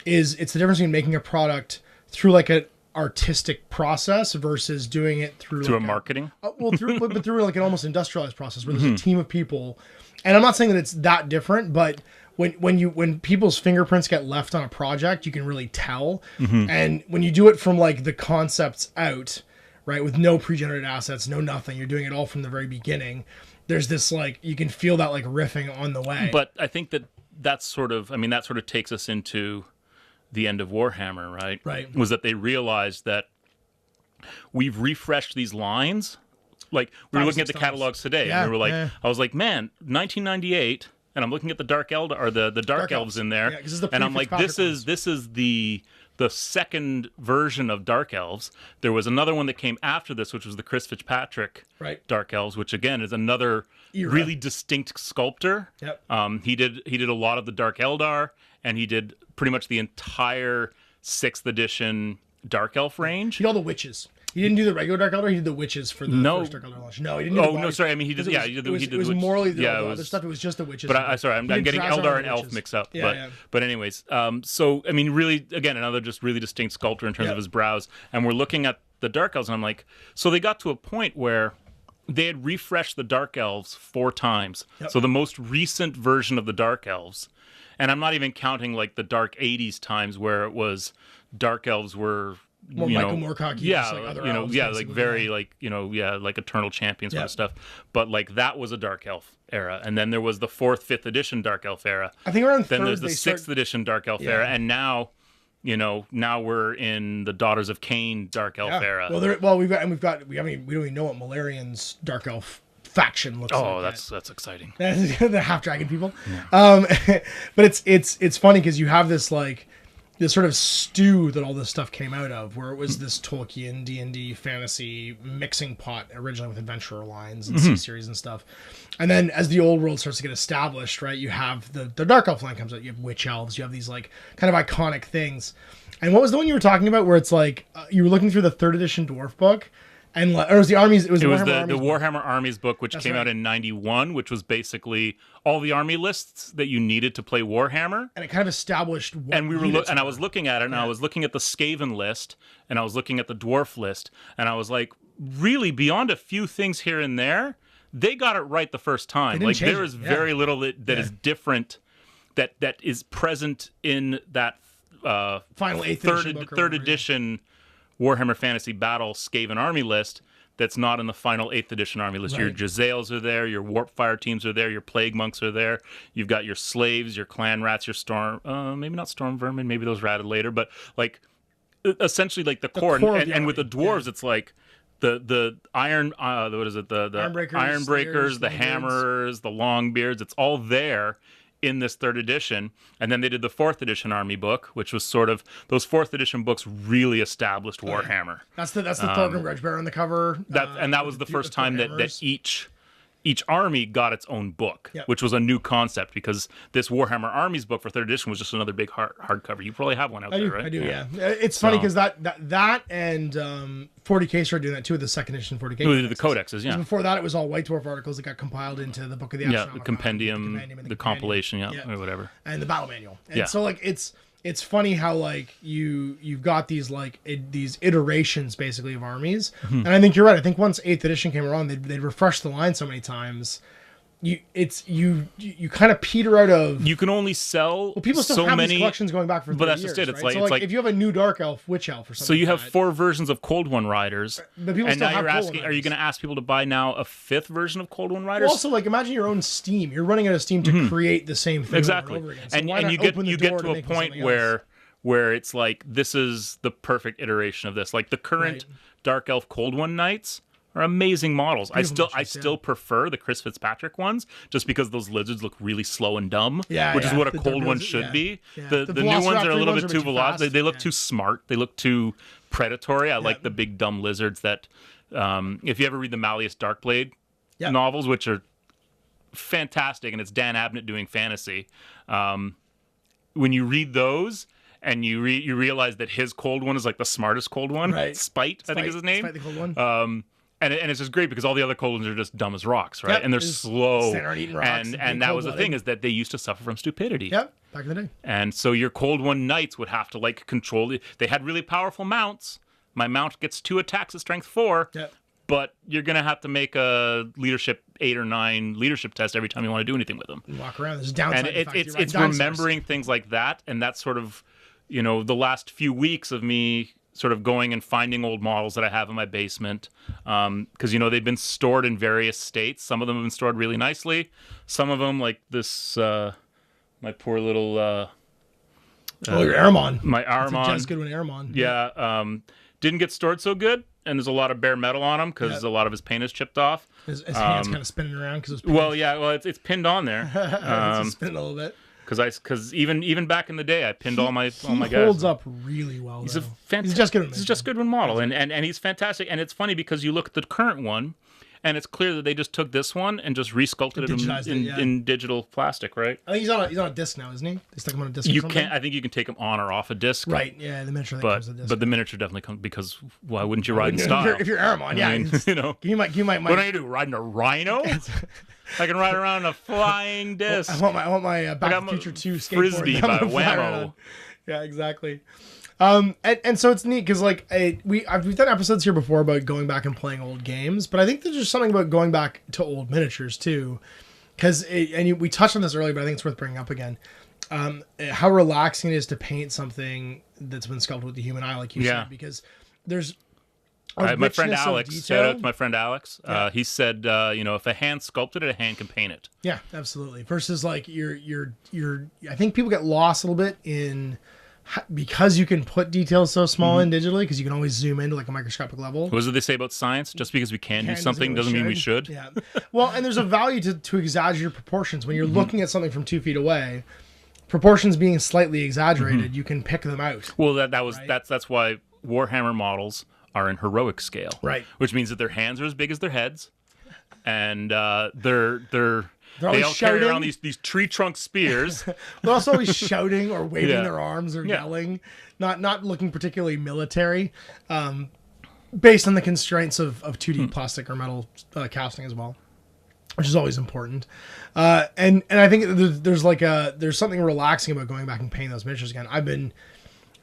it's the difference between making a product through an artistic process versus doing it through a marketing. Through an almost industrialized process where there's a team of people. And I'm not saying that it's that different, but when people's fingerprints get left on a project, you can really tell. And when you do it from the concepts out, right, with no pre-generated assets, no nothing, you're doing it all from the very beginning. There's this you can feel that riffing on the way. But I think that sort of takes us into the end of Warhammer, right? Right. Was that they realized that we've refreshed these lines. We were looking at the catalogs today, and we were I was like, man, 1998, and I'm looking at the Dark Elder or the Dark Elves in there, and I'm like, this is the second version of Dark Elves. There was another one that came after this, which was the Chris Fitzpatrick Dark Elves, which again is another really distinct sculptor. Yep. He did a lot of the Dark Eldar, and he did pretty much the entire 6th edition Dark Elf range. He did all the witches. He didn't do the regular Dark Elder. He did the witches for the first Dark Elder launch. No, he didn't. No, sorry. I mean, he did. Yeah, he did. It was morally the other stuff. It was just the witches. But I'm getting Eldar and Elf mixed up. But anyways, so I mean, really, again, another just really distinct sculptor in terms of his brows. And we're looking at the Dark Elves, and I'm like, so they got to a point where they had refreshed the Dark Elves 4 times. Yep. So the most recent version of the Dark Elves, and I'm not even counting the Dark 80s times where it was Dark Elves were. More Michael Moorcock, Eternal Champions sort of stuff. But that was a Dark Elf era, and then there was the 4th, 5th edition Dark Elf era. I think around then there's the 6th edition Dark Elf era, and now we're in the Daughters of Cain Dark Elf era. Well, we don't even know what Malarian's Dark Elf faction looks like. Oh, that's exciting. The half dragon people. Yeah. But it's funny because you have this this sort of stew that all this stuff came out of, where it was this Tolkien D&D fantasy mixing pot originally with adventurer lines and C-series and stuff. And then as the old world starts to get established, right, you have the Dark Elf line comes out, you have witch elves, you have these kind of iconic things. And what was the one you were talking about where it's you were looking through the 3rd edition dwarf book? Or it was the armies. It was the Warhammer Armies book, which came out in '91, which was basically all the army lists that you needed to play Warhammer. And it kind of established. And I was looking at it, and I was looking at the Skaven list, and I was looking at the dwarf list, and I was like, really, beyond a few things here and there, they got it right the first time. There is very little that is different, that is present in that final 8th third edition Warhammer Fantasy Battle Skaven army list that's not in the final 8th edition army list. Your Jezzails are there, your Warpfire teams are there, your Plague Monks are there. You've got your slaves, your clan rats, your storm, maybe not storm vermin, maybe those are added later, but like essentially like the core. And with the dwarves, it's like the iron, what is it? The Ironbreakers, the Hammers, the Longbeards. It's all there in this 3rd edition. And then they did the 4th edition army book, which was sort of, those 4th edition books really established Warhammer. That's the Thorgrim Grudgebearer on the cover. That was the first time that each army got its own book, which was a new concept, because this Warhammer Armies book for 3rd edition was just another big hardcover. You probably have one out there, right? I do, yeah. It's funny because that and 40K started doing that too with the 2nd edition 40K. The codexes, yeah. Before that, it was all White Dwarf articles that got compiled into the Book of the Astronomical. The compendium, the compilation, or whatever. And the battle manual. And so like it's funny how like you've got these like these iterations basically of armies, and I think you're right. I think once 8th edition came around, they'd refreshed the line so many times. You kind of peter out of. You can only sell. Well, people still have these collections going back for 30 years. But that's just it. It's right? Like if you have a new Dark Elf, Witch Elf, or something. So you have 4 versions of Cold One Riders, but people and still now have you're Cold asking, One are you going to ask people to buy now a 5th version of Cold One Riders? Well, also, like imagine your own Steam. You're running out of Steam to create the same thing over and over again. So and you get to a point where it's like, this is the perfect iteration of this. Like the current Dark Elf Cold One Knights are amazing models. I still prefer the Chris Fitzpatrick ones, just because those lizards look really slow and dumb, which is what a Cold One should be. The new ones are a little bit too veloz. They look too smart. They look too predatory. I like the big dumb lizards that, if you ever read the Malleus Darkblade novels, which are fantastic, and it's Dan Abnett doing fantasy, when you read those, and you realize that his Cold One is like the smartest Cold One. Right. Spite, I think is his name. Spite the Cold One. And it's just great because all the other Cold Ones are just dumb as rocks, right? And they're slow. And that was the thing, is that they used to suffer from stupidity. Yep, back in the day. And so your Cold One Knights would have to like control it. They had really powerful mounts. My mount gets 2 attacks at strength 4. Yep. But you're going to have to make a leadership 8 or 9 leadership test every time you want to do anything with them. You walk around. There's a downside. And it's remembering things like that. And that's sort of, the last few weeks of me sort of going and finding old models that I have in my basement. Because, they've been stored in various states. Some of them have been stored really nicely. Some of them, like this, my poor little... your Aramon. My Aramon. Just good one, Aramon. Yeah. Didn't get stored so good. And there's a lot of bare metal on him because a lot of his paint is chipped off. His hand's kind of spinning around because it's pinned on there. It's spinning a little bit. Because even back in the day, I pinned all my guys. He holds up really well. He's He's just good. He's just good one model, and he's fantastic. And it's funny because you look at the current one, and it's clear that they just took this one and just resculpted it in digital plastic, right? I think he's on a disc now, isn't he? They stuck him on a disc. I think you can take him on or off a disc. Right. Yeah, the miniature. But the miniature definitely comes, because why wouldn't you ride in style? If you're Aramon, you might. What do I do? Riding a rhino? I can ride around a flying disc. I want my Back to the Future 2 skateboard. Frisbee by Whammo. Yeah, exactly. And so it's neat because we've done episodes here before about going back and playing old games, but I think there's just something about going back to old miniatures too, because we touched on this earlier, but I think it's worth bringing up again. How relaxing it is to paint something that's been sculpted with the human eye, like you said, because there's my friend Alex. Shout out to my friend Alex. He said, if a hand sculpted it, a hand can paint it. Yeah, absolutely. Versus like you're I think people get lost a little bit in, because you can put details so small in digitally, because you can always zoom into like a microscopic level. What did they say about science? Just because we can do something doesn't mean we should. Yeah. Well, and there's a value to exaggerate proportions when you're looking at something from 2 feet away. Proportions being slightly exaggerated, you can pick them out. Well, that's why Warhammer models are in heroic scale, right? Which means that their hands are as big as their heads, and they all carry around these tree trunk spears. They're also always shouting or waving their arms or yelling, not looking particularly military, based on the constraints of 2D plastic or metal casting as well, which is always important. And I think there's something relaxing about going back and painting those miniatures again.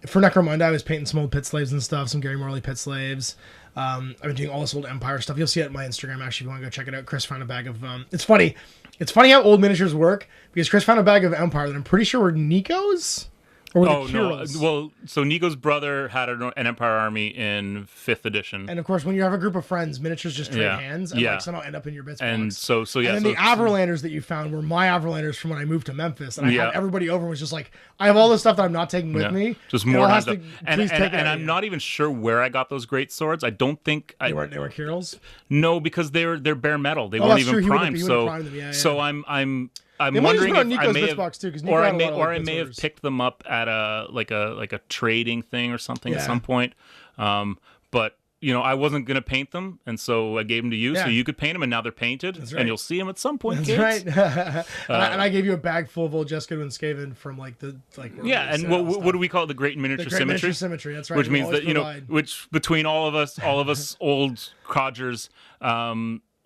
For Necromunda, I was painting some old pit slaves and stuff, some Gary Morley pit slaves. I've been doing all this old Empire stuff. You'll see it on my Instagram, actually, if you want to go check it out. Chris found a bag of... It's funny how old miniatures work, because Chris found a bag of Empire that I'm pretty sure were Nico's. Or were Oh the no! Kirils? Well, so Nigo's brother had an Empire army in 5th edition, And of course, when you have a group of friends, miniatures just trade hands, and like somehow end up in your bits and box. so yeah. And then so, the Averlanders that you found were my Averlanders from when I moved to Memphis, and I had everybody over and was just like, I have all this stuff that I'm not taking with me. Just more has stuff. to please take it. And I'm not even sure where I got those great swords. I don't think they were Kirils. No, because they're bare metal. They weren't even primed. So I'm wondering if I may have, or I may have picked them up at a trading thing or something at some point. But I wasn't gonna paint them, and so I gave them to you, so you could paint them, and now they're painted, and you'll see them at some point. That's right. And I gave you a bag full of old Jessica and Skaven from And what do we call it? The Great Miniature Symmetry. Miniature Symmetry. That's right. Which means that which between all of us old codgers.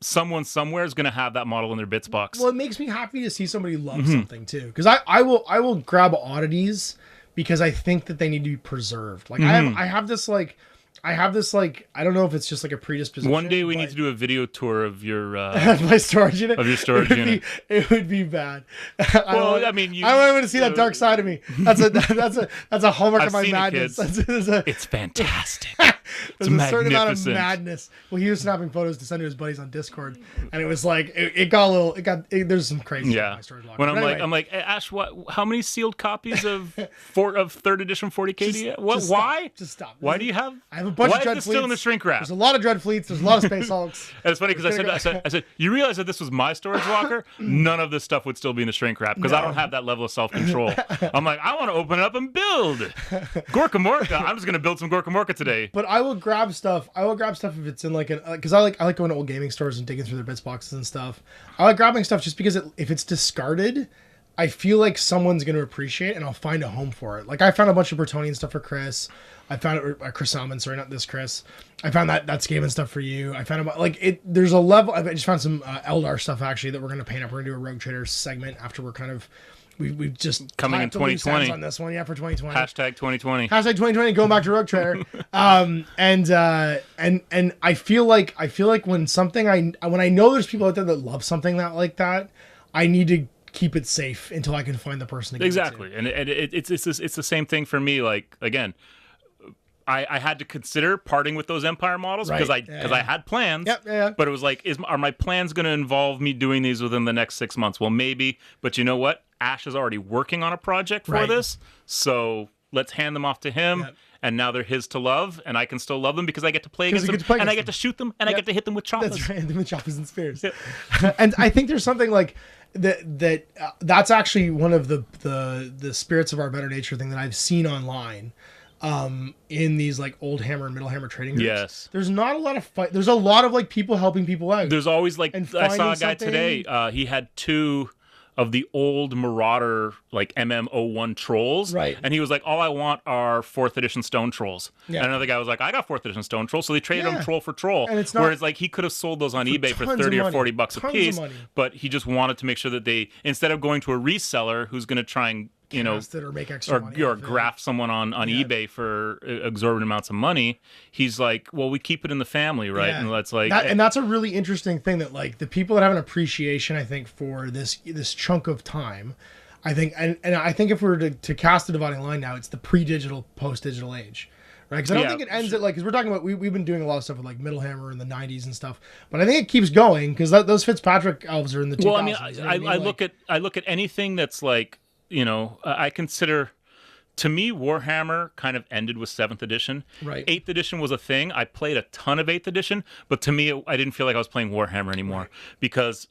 Someone somewhere is going to have that model in their bits box. Well, it makes me happy to see somebody love something too, because I will grab oddities because I think that they need to be preserved. Like I have this I don't know if it's just like a predisposition. One day we need to do a video tour of your my storage unit. Of your storage unit. It would be bad. Well, I don't want to see that dark side of me. That's a hallmark of my madness. It's fantastic. There's a certain amount of madness. Well, he was snapping photos to send to his buddies on Discord, and it was like it got a little. There's some crazy. Yeah. In my storage locker. When I'm like, hey, Ash, how many sealed copies of 3rd edition 40K do you have? What? Why? Just stop. Why do you have? I have a bunch of Dread Fleets. Fleets. Still in the shrink wrap. There's a lot of Dread Fleets. There's a lot of Space Hulks. And it's funny because I said, you realize that this was my storage locker? None of this stuff would still be in the shrink wrap because I don't have that level of self-control. I'm like, I want to open it up and build Gorka Morka. I'm just gonna build some Gorka Morka today. But I will grab stuff. if it's in like because I like going to old gaming stores and digging through their bits boxes and stuff. I like grabbing stuff just because if it's discarded, I feel like someone's going to appreciate it and I'll find a home for it. Like I found a bunch of Bretonnian stuff for Chris. I found Chris Salmon, sorry, not this Chris. I found that Skaven stuff for you. I found there's a level. I just found some Eldar stuff actually that we're going to paint up. We're going to do a Rogue Trader segment after we're kind of we've just coming in 2020 on this one, for 2020. Hashtag 2020. Hashtag 2020. Going back to Rogue Trader. And I feel like when I know there's people out there that love something like that, I need to keep it safe until I can find the person to give exactly. it to. And it's the same thing for me. Like again, I had to consider parting with those Empire models because I had plans. Yep. But it was like, are my plans going to involve me doing these within the next 6 months? Well, maybe. But you know what? Ash is already working on a project for this, so let's hand them off to him. Yep. And now they're his to love, and I can still love them because I get to play against them, and I get to shoot them, and I get to hit them with choppers. That's right, with choppers and spears. And I think there's something like that's actually one of the spirits of our better nature thing that I've seen online. In these like old hammer and middle hammer trading groups. Yes. There's not a lot of fight. There's a lot of like people helping people out. There's always like, I saw a guy today, he had 2 of the old Marauder like MM01 trolls. Right. And he was like, all I want are 4th edition stone trolls. Yeah. And another guy was like, I got 4th edition stone trolls. So they traded them troll for troll. And it's not, whereas like he could have sold those on eBay for 30 or 40 bucks a piece. But he just wanted to make sure that they, instead of going to a reseller who's going to try and or make extra money or graft someone on eBay for exorbitant amounts of money, he's like, well, we keep it in the family, right? And that's like and that's a really interesting thing that like the people that have an appreciation, I think, for this chunk of time, I think, and I think if we were to cast a dividing line now, it's the pre-digital, post-digital age. Right, because I don't think it ends at like, because we're talking about we've been doing a lot of stuff with like Middle Hammer in the 90s and stuff, but I think it keeps going because those Fitzpatrick elves are in the 2000s. Well, I mean, I look at anything that's like, I consider, to me, Warhammer kind of ended with 7th edition. Right. 8th edition was a thing. I played a ton of 8th edition, but to me, I didn't feel like I was playing Warhammer anymore because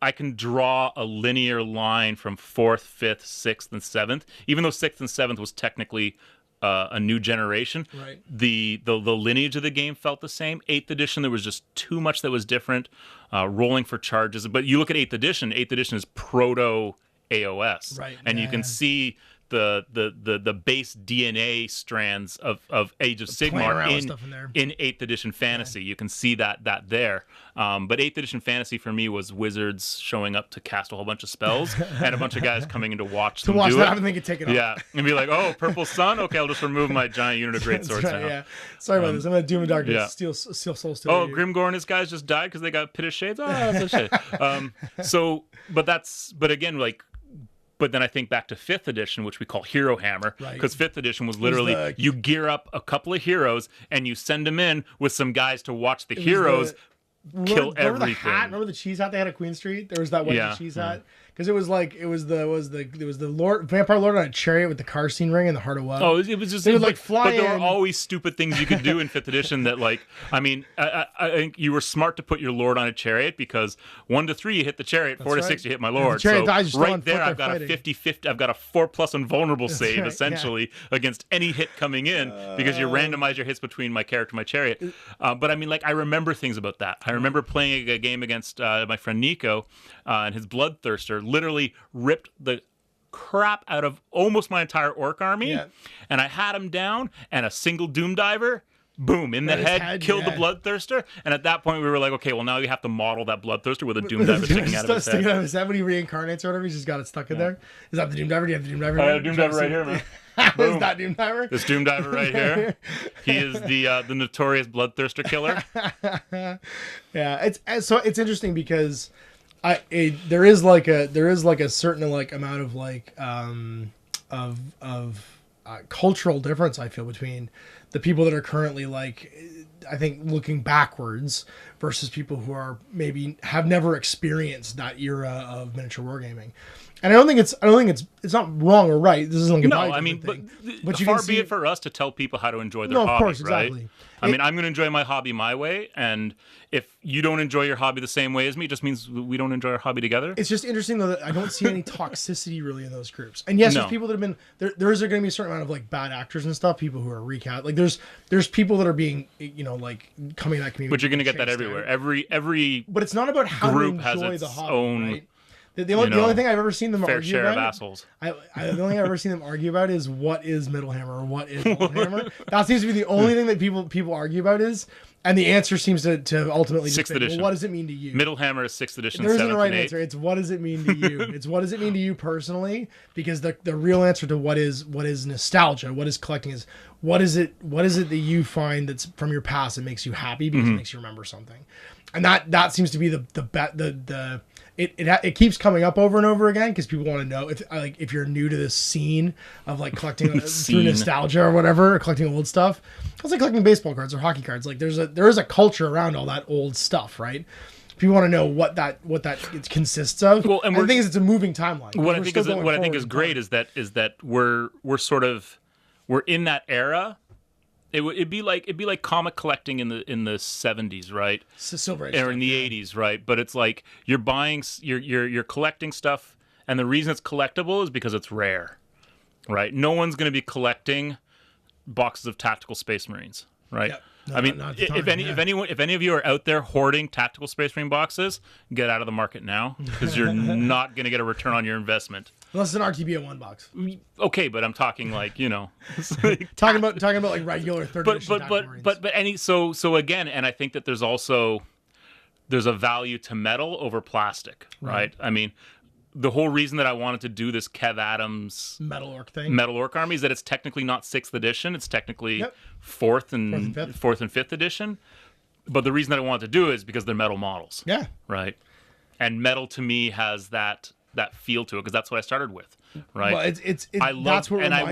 I can draw a linear line from 4th, 5th, 6th, and 7th, even though 6th and 7th was technically a new generation. Right. The lineage of the game felt the same. 8th edition, there was just too much that was different. Rolling for charges. But you look at 8th edition is proto AOS, right? And you can see the base DNA strands of Age of Sigmar in 8th edition fantasy. You can see that there. But 8th edition fantasy for me was wizards showing up to cast a whole bunch of spells and a bunch of guys coming in to watch them do it. I think take it off. Yeah, and be like, oh, purple sun. Okay, I'll just remove my giant unit of great swords now. Yeah. Sorry about this. I'm gonna Doom and Darkness. Steal Soul Steel. Oh, Grimgor and his guys just died because they got Pit of Shades. Oh, that's a shit. But again, like, But then I think back to 5th edition, which we call Hero Hammer, because 5th edition was literally you gear up a couple of heroes and you send them in with some guys to watch the heroes kill everything. Remember the hat? Remember the cheese hat they had at Queen Street? There was that one cheese hat. Because it was the vampire lord on a chariot with the car scene ring and the heart of woe. Oh, it was just fly. But there were always stupid things you could do in 5th edition that, like, I mean, I think you were smart to put your lord on a chariot because 1 to 3 you hit the chariot, 4 to 6 you hit my lord. The chariot so dies, right there I've got a 50-50. I've got a 4+ invulnerable save essentially against any hit coming in because you randomize your hits between my character and my chariot. But I mean, like, I remember things about that. I remember playing a game against my friend Nico and his Bloodthirster. Literally ripped the crap out of almost my entire orc army, and I had him down, and a single Doom Diver, boom, in the head killed the Bloodthirster. And at that point, we were like, okay, well, now you have to model that Bloodthirster with a Doom Diver sticking out of his head. Sticking out of his head when he reincarnates or whatever, he's just got it stuck in there. Is that the Doom Diver? Do you have the Doom Diver? I have Doom Diver right here, man. Is that Doom Diver? This Doom Diver right here. He is the notorious Bloodthirster killer. Yeah, it's interesting because there is like a certain like amount of like cultural difference I feel between the people that are currently like I think looking backwards versus people who are maybe have never experienced that era of miniature wargaming. And I don't think it's not wrong or right. This isn't like no, I mean, but far be it for us to tell people how to enjoy their hobby, of course, exactly. Right? I mean, I'm going to enjoy my hobby my way, and if you don't enjoy your hobby the same way as me, it just means we don't enjoy our hobby together. It's just interesting though that I don't see any toxicity really in those groups. And yes, there's people that have been there is going to be a certain amount of like bad actors and stuff. People who are recast like there's people that are being like coming to that community. But you're going to get that everywhere. Every but it's not about how group to enjoy has the its hobby, own. Right? The only thing I've ever seen them fair argue share about, of assholes. the only thing I've ever seen them argue about is what is Middle Hammer or what is Warhammer. That seems to be the only thing that people argue about is, and the answer seems to ultimately just 6th edition. Well, what does it mean to you? Middle Hammer is 6th edition. There isn't a right answer. It's what does it mean to you? It's what does it mean to you personally? Because the real answer to what is nostalgia, what is collecting is what is it that you find that's from your past that makes you happy because it makes you remember something, and that seems to be the It keeps coming up over and over again because people want to know if you're new to this scene of like collecting through nostalgia or whatever, or collecting old stuff. It's like collecting baseball cards or hockey cards. Like there is a culture around all that old stuff, right? People want to know what that consists of. Well, and the thing is, it's a moving timeline. What I think is great is that we're in that era. It'd be like comic collecting in the 70s, right? Silver Age or in the 80s, right? But it's like you're buying, you're collecting stuff, and the reason it's collectible is because it's rare, right? No one's going to be collecting boxes of tactical Space Marines, right? Yep. No, I mean, if any of you are out there hoarding tactical Space Marine boxes, get out of the market now because you're not going to get a return on your investment. Unless it's an RTB-01 box. Okay, but I'm talking like talking about like regular third edition tactical Marines. So again, and I think that there's a value to metal over plastic, right? I mean, the whole reason that I wanted to do this Kev Adams Metal Orc Army is that it's technically not 6th edition. It's technically 4th and 5th edition. But the reason that I wanted to do it is because they're metal models. Yeah. Right. And metal to me has that feel to it because that's what I started with. Right. Well, I love that's what I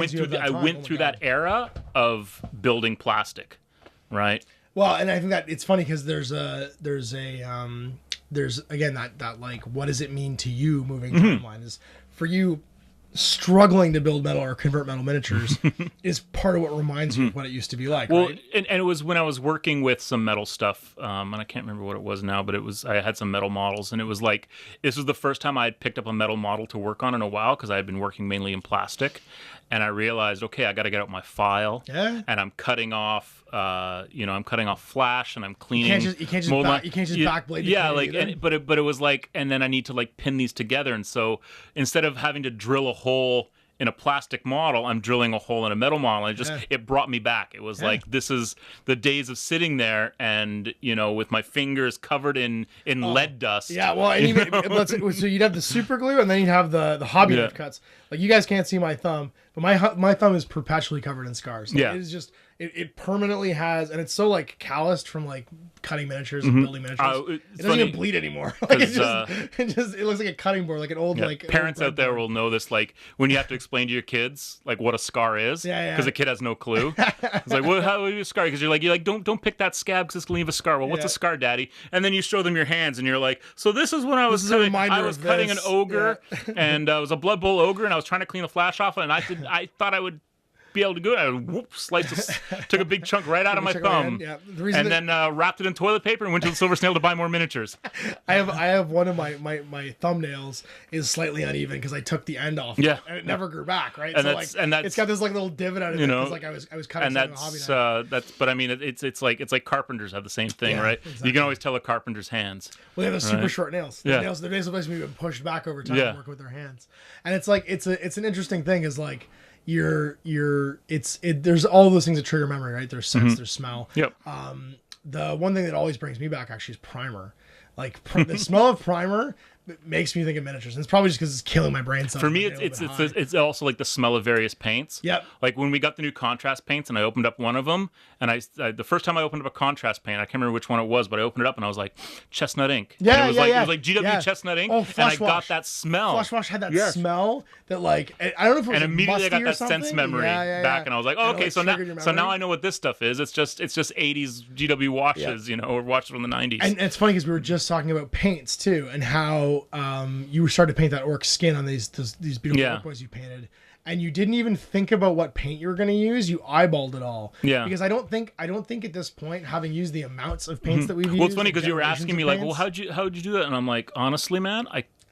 went through that era of building plastic. Right. Well, and I think that it's funny because there's again that like what does it mean to you moving timeline is for you struggling to build metal or convert metal miniatures is part of what reminds you of what it used to be like. Well, right? and it was when I was working with some metal stuff, and I can't remember what it was now, but I had some metal models, and it was like this was the first time I had picked up a metal model to work on in a while because I had been working mainly in plastic, and I realized, okay, I got to get out my file, and I'm cutting off. I'm cutting off flash and I'm cleaning. You can't just backblade. Yeah, but it was like, and then I need to like pin these together. And so instead of having to drill a hole in a plastic model, I'm drilling a hole in a metal model. And it brought me back. It was like, this is the days of sitting there and, with my fingers covered in lead dust. Yeah, well, and so you'd have the super glue and then you'd have the hobby knife cuts. Like you guys can't see my thumb, but my thumb is perpetually covered in scars. Like, it permanently has, and it's so like calloused from like cutting miniatures and building miniatures. It doesn't even bleed anymore. Like, it looks like a cutting board, like an old like parents old out there will know this. Like when you have to explain to your kids like what a scar is, because the kid has no clue. It's like, well, how do you scar? Because you're like don't pick that scab because it's gonna leave a scar. Well, what's a scar, Daddy? And then you show them your hands, and you're like, so this is when I was cutting an ogre, and it was a Blood Bowl ogre, and I was trying to clean the flash off, and I thought I would be able to go. I took a big chunk right out of my thumb, and then wrapped it in toilet paper and went to the Silver Snail to buy more miniatures. I have one of my thumbnails is slightly uneven because I took the end off, and it never grew back, right? And so that's it's got this like little divot out of it because like I was cutting and that's but I mean it's like carpenters have the same thing, right? Exactly. You can always tell a carpenter's hands. Well, they have those super short nails. The nails have basically been pushed back over time to work with their hands, and it's like it's an interesting thing is like. There's all those things that trigger memory, right? There's sense, there's smell. Yep. The one thing that always brings me back actually is primer. Like the smell of primer makes me think of miniatures. And it's probably just because it's killing my brain cells. For me, it's also like the smell of various paints. Yep. Like when we got the new contrast paints, and I opened up one of them, and I the first time I opened up a contrast paint, I can't remember which one it was, but I opened it up and I was like, chestnut ink. Yeah, and it was like GW chestnut ink, and I got that smell. Flush Wash had that smell that like I don't know if it was and immediately I got that sense memory back, and I was like, oh, okay, so now I know what this stuff is. It's just 80s GW washes, or washes from the 90s. And it's funny because we were just talking about paints too, and how you started to paint that orc skin on these beautiful orc boys you painted, and you didn't even think about what paint you were going to use. You eyeballed it all. Yeah. Because I don't think at this point, having used the amounts of paints that we've used. Well, it's funny because you were asking me like, well, how'd you do that? And I'm like, honestly, man,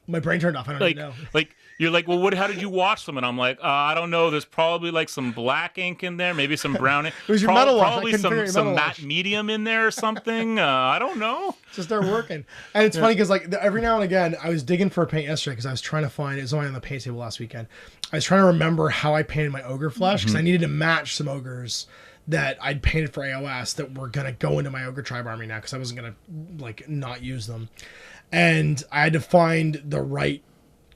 my brain turned off. I don't even know. Like you're like, well, how did you wash them? And I'm like, I don't know. There's probably like some black ink in there, maybe some brown ink. It was your metal wash. Probably some matte medium in there or something. I don't know. Just start working. And it's funny because like every now and again, I was digging for a paint yesterday because I was trying to find. It was only on the paint table last weekend. I was trying to remember how I painted my ogre flesh because I needed to match some ogres that I'd painted for AOS that were gonna go into my ogre tribe army now because I wasn't gonna like not use them. And I had to find the right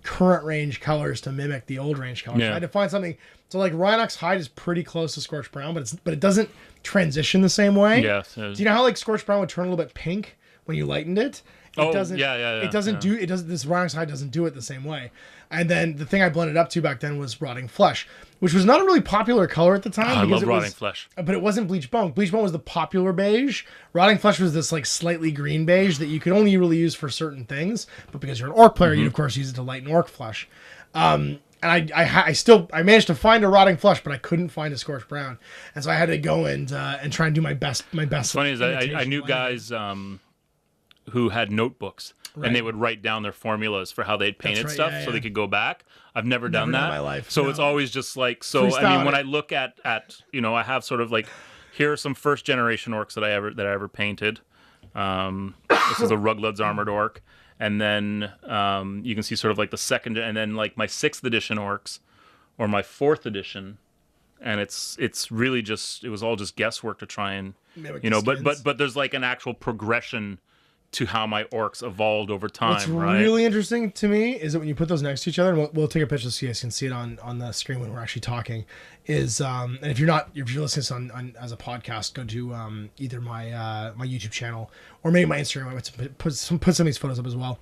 current range colors to mimic the old range colors. I had to find something. So like Rhinox Hide is pretty close to Scorched Brown, but it doesn't transition the same way. Yeah. Do you know how like Scorched Brown would turn a little bit pink when you lightened it? It doesn't. It doesn't do. It doesn't. This Rhinox Hide doesn't do it the same way. And then the thing I blended up to back then was Rotting Flesh, which was not a really popular color at the time. I love Rotting Flesh. But it wasn't Bleach Bone. Bleach Bone was the popular beige. Rotting Flesh was this like slightly green beige that you could only really use for certain things. But because you're an orc player, you'd of course use it to lighten orc flesh. And I managed to find a Rotting Flesh, but I couldn't find a Scorched Brown. And so I had to go and try and do my best. What's funny is I knew guys who had notebooks. Right. And they would write down their formulas for how they'd painted stuff so they could go back. I've never done that. In my life. So it's always just like, I mean, when I look at I have sort of like, here are some first generation orcs that I ever painted. This is a Ruglud's Armored Orc. And then you can see sort of like the second, and then like my 6th edition orcs or my 4th edition. And it's really just, it was all just guesswork to try and, but there's like an actual progression to how my orcs evolved over time. What's really interesting to me is that when you put those next to each other, and we'll take a picture so you guys can see it on the screen when we're actually talking, is and if you're listening to this on as a podcast, go to either my my YouTube channel or maybe my Instagram. I would put some of these photos up as well.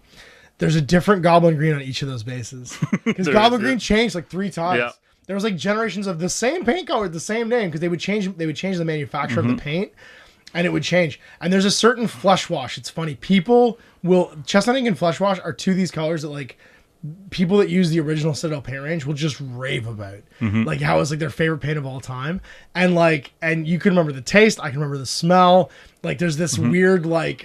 There's a different Goblin Green on each of those bases because Goblin Green changed like 3 times. Yeah. There was like generations of the same paint color, the same name, because they would change the manufacturer of the paint. And it would change. And there's a certain flesh wash. It's funny. People will... Chestnut ink and flesh wash are two of these colors that, like, people that use the original Citadel paint range will just rave about. Like, how it's, like, their favorite paint of all time. And, like... And you can remember the taste. I can remember the smell. Like, there's this weird, like...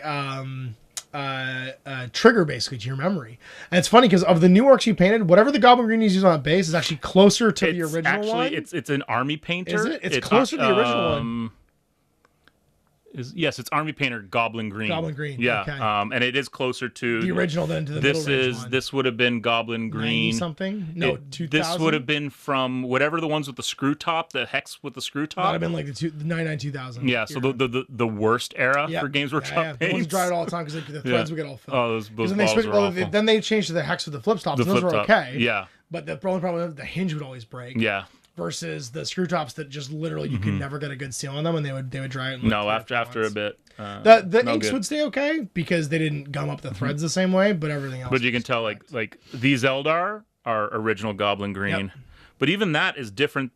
trigger, basically, to your memory. And it's funny, because of the new orcs you painted, whatever the Goblin Green you use on that base is actually closer to the original one. It's an army painter. Is it? It's closer to the original one. Yes, it's Army Painter Goblin Green. Goblin Green, yeah. Okay. And it is closer to the original than to the middle range one. This would have been Goblin Green. 90-something? No, 2000? This would have been from whatever the ones with the screw top, the hex with the screw top. That would have been like the 99-2000. Yeah, so the worst era for Games Workshop paints. The ones dried it all the time because the threads would get all filled. Oh, those bottles were awful. Then they changed to the hex with the flip stops, and those were okay. Yeah. But the only problem was the hinge would always break. Yeah. versus the screw tops that just literally you could never get a good seal on them, and they would dry out. No, after a bit. The no inks good. would stay okay because they didn't gum up the threads the same way, but everything else. But you can tell like these Eldar are original Goblin Green, but even that is different.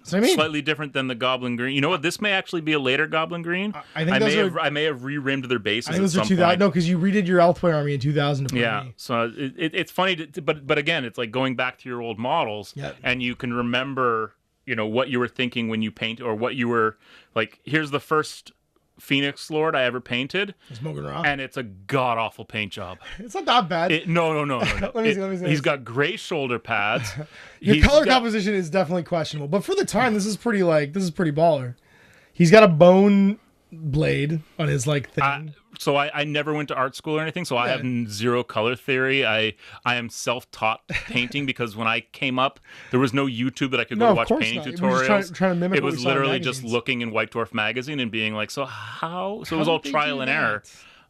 So I mean, slightly different than the Goblin Green. You know what? This may actually be a later Goblin Green. I think I may have re-rimmed their bases. I think those at are some 2000. point. No, because you redid your Elfway army in 2000 to Yeah, me. so it's funny, but again, it's like going back to your old models, and you can remember, what you were thinking when you paint, or what you were like. Here's the first Phoenix Lord I ever painted, and it's a god awful paint job. It's not that bad. No. Let me see. He's got gray shoulder pads. Your color composition is definitely questionable, but for the time, this is pretty baller. He's got a bone blade on his thing. So I never went to art school or anything, so I have zero color theory. I am self-taught painting because when I came up, there was no YouTube that I could go watch painting tutorials. Trying to mimic it was literally just looking in White Dwarf magazine and being like, so how? So it was all trial and error.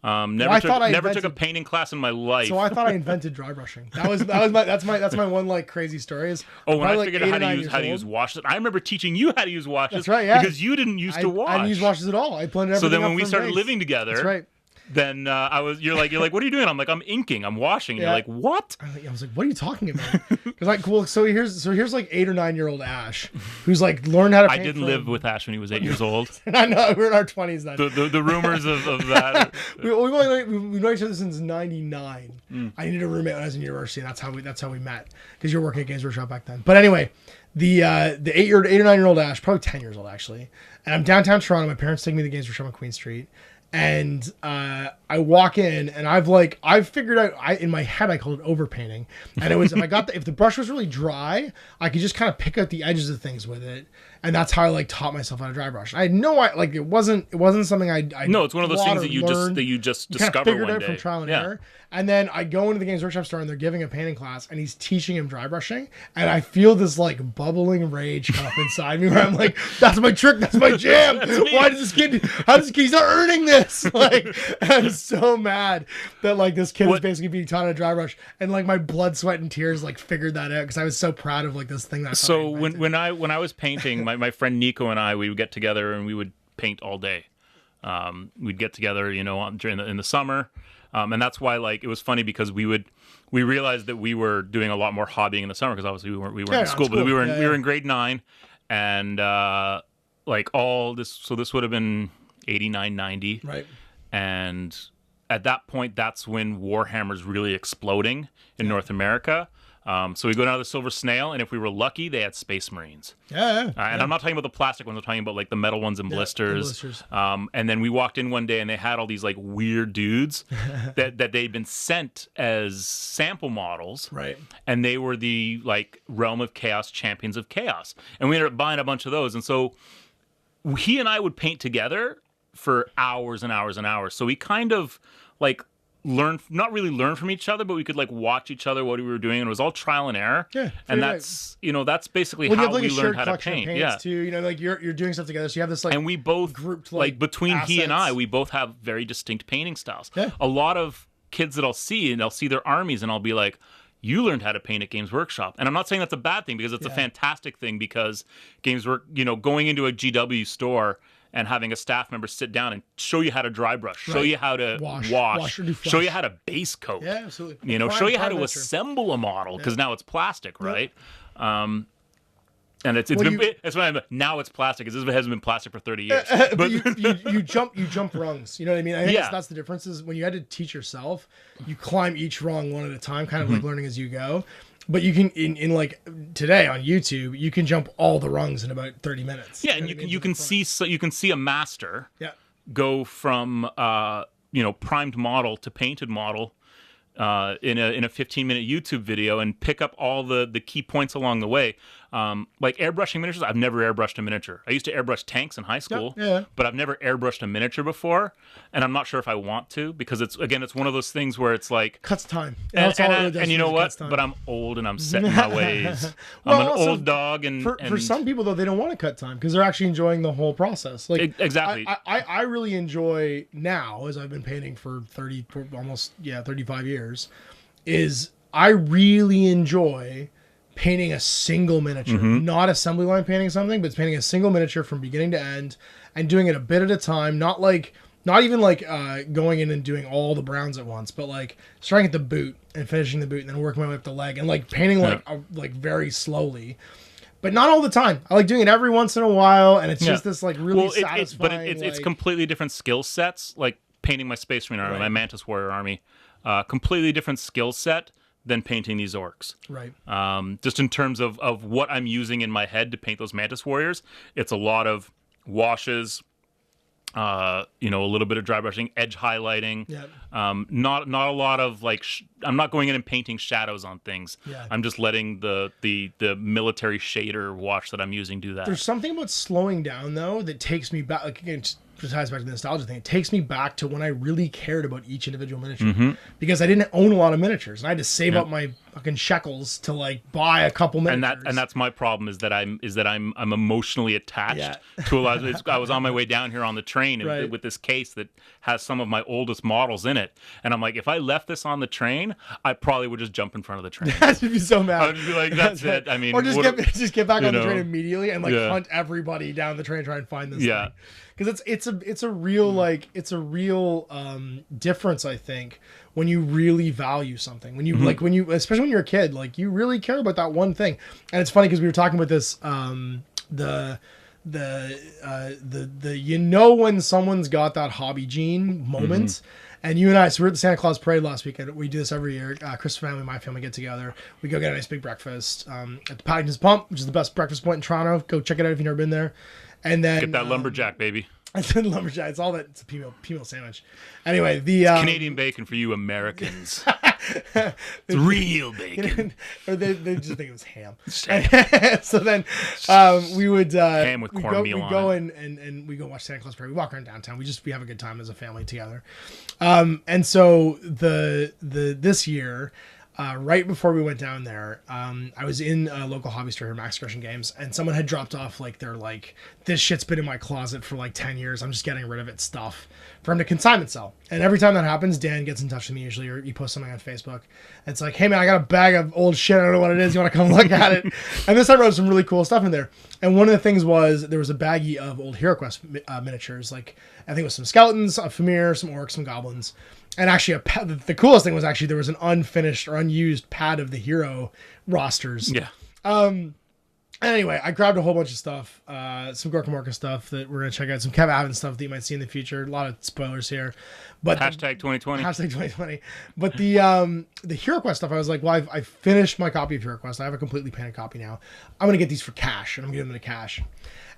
Never took a painting class in my life. So I thought I invented dry brushing. That's my one crazy story is. When I figured out how to use washes, I remember teaching you how to use washes. That's right, yeah. Because you didn't use to wash. I didn't use washes at all. I blended everything. So then when we started living together, that's right. Then you're like, what are you doing? I'm like, I'm inking, I'm washing. And you're like, what? I was like, what are you talking about? Because so here's 8 or 9 year old Ash, who's learned how to paint. I didn't live with Ash when he was 8 years old. I know, we're in our 20s then. The rumors of that. We've known each other since '99. I needed a roommate when I was in university, and that's how we met. Because you were working at Games Workshop back then. But anyway, the 8 or 9 year old Ash, probably 10 years old actually, and I'm downtown Toronto. My parents take me to the Games Workshop on Queen Street. And I walk in, and I've figured out. In my head, I called it overpainting, and it was if the brush was really dry, I could just kind of pick out the edges of things with it, and that's how I taught myself how to dry brush. I had no it wasn't something I no, it's one of those things that you just discover figured one out day from trial and error. And then I go into the Games Workshop store, and they're giving a painting class, and he's teaching him dry brushing, and I feel this bubbling rage come up inside me where I'm like, that's my trick, that's my jam. Why does this kid? He's not earning this? I'm so mad that this kid is basically being taught how to dry brush, and my blood, sweat, and tears figured that out because I was so proud of this thing that. So when I was painting, my friend Nico and I, we would get together and we would paint all day. We'd get together, in the summer. And that's why, it was funny because we realized that we were doing a lot more hobbying in the summer because obviously we weren't in school, but we were in grade 9, and all this. So this would have been 89, 90, right? And at that point, that's when Warhammer's really exploding in North America. So we go down to the Silver Snail, and if we were lucky, they had Space Marines. And I'm not talking about the plastic ones. I'm talking about the metal ones and blisters. And then we walked in one day, and they had all these weird dudes that they'd been sent as sample models. Right. And they were the Realm of Chaos Champions of Chaos. And we ended up buying a bunch of those. And so he and I would paint together for hours and hours and hours. So we kind of not really learn from each other, but we could watch each other what we were doing, and it was all trial and error. And that's that's basically how we learned how to paint. Too, you're doing stuff together, so you have this and we both grouped between assets. He and I, we both have very distinct painting styles. A lot of kids that I'll see their armies, and I'll be like, you learned how to paint at Games Workshop. And I'm not saying that's a bad thing, because it's a fantastic thing, because Games Work, going into a GW store and having a staff member sit down and show you how to dry brush, show you how to wash show you how to base coat. Yeah, absolutely. Show you how to assemble a model, because now it's plastic, right? And now it's plastic, because this hasn't been plastic for 30 years. But you jump rungs. You know what I mean? I think that's the difference, is when you had to teach yourself, you climb each rung one at a time, kind of learning as you go. But you can in today on YouTube, you can jump all the rungs in about 30 minutes. Yeah, and you can see a master go from primed model to painted model in a 15-minute YouTube video, and pick up all the key points along the way. Airbrushing miniatures, I've never airbrushed a miniature. I used to airbrush tanks in high school, but I've never airbrushed a miniature before, and I'm not sure if I want to, because it's one of those things where it's cuts time. And you know what? But I'm old and I'm set in my ways. I'm an old dog, and for some people though, they don't want to cut time because they're actually enjoying the whole process. Exactly. I really enjoy now, as I've been painting for 35 years, is I really enjoy painting a single miniature, not assembly line painting something, but it's painting a single miniature from beginning to end and doing it a bit at a time. Not even like going in and doing all the browns at once, but like starting at the boot and finishing the boot and then working my way up the leg and like painting like very slowly. But not all the time. I like doing it every once in a while, and it's just this like really satisfying. It's completely different skill sets. Like painting my Space Marine army, my Mantis Warrior army, completely different skill set than painting these orcs. Right. Just in terms of what I'm using in my head to paint those Mantis Warriors, it's a lot of washes. A little bit of dry brushing, edge highlighting. Yep. Not a lot of like. I'm not going in and painting shadows on things. Yeah. I'm just letting the military shader wash that I'm using do that. There's something about slowing down though that takes me back. Like again, just ties back to the nostalgia thing. It takes me back to when I really cared about each individual miniature because I didn't own a lot of miniatures and I had to save up my fucking shekels to like buy a couple miniatures. And that's my problem is that I'm emotionally attached to a lot of. I was on my way down here on the train with this case that has some of my oldest models in it, and I'm like, if I left this on the train, I probably would just jump in front of the train. I'd be so mad. I'd be like, that's it. I mean, or just get back on the train immediately and like hunt everybody down the train and try and find this thing. Because it's a real difference, I think, when you really value something. When you especially when you're a kid, like you really care about that one thing. And it's funny because we were talking about this when someone's got that hobby gene moment. And you and I, so we were at the Santa Claus Parade last weekend. We do this every year. Chris' family, my family get together. We go get a nice big breakfast at the Paddington's Pump, which is the best breakfast point in Toronto. Go check it out if you've never been there. And then get that lumberjack, baby. I said lumberjack. It's all that. It's a P-meal sandwich. Anyway, the Canadian bacon for you Americans. It's real bacon. Or they just think it was ham. So then we would ham with cornmeal on go and we go watch Santa Claus Parade. We walk around downtown. We have a good time as a family together. And so this year. Right before we went down there, I was in a local hobby store here, Max Christian Games, and someone had dropped off like their like, this shit's been in my closet for like 10 years. I'm just getting rid of it stuff for him to consignment sell. And every time that happens, Dan gets in touch with me usually, or he posts something on Facebook. And it's like, hey man, I got a bag of old shit. I don't know what it is. You want to come look at it? And this time I wrote some really cool stuff in there. And one of the things was there was a baggie of old HeroQuest miniatures. Like I think it was some skeletons, a Famir, some orcs, some goblins. And actually, the coolest thing was actually there was an unfinished or unused pad of the hero rosters. Yeah. Anyway, I grabbed a whole bunch of stuff, some Gorka Morka stuff that we're going to check out, some Kev Avon stuff that you might see in the future. A lot of spoilers here. But hashtag 2020. Hashtag 2020. But the HeroQuest stuff, I was like, well, I finished my copy of HeroQuest. I have a completely painted copy now. I'm going to get these for cash, and I'm giving them to cash.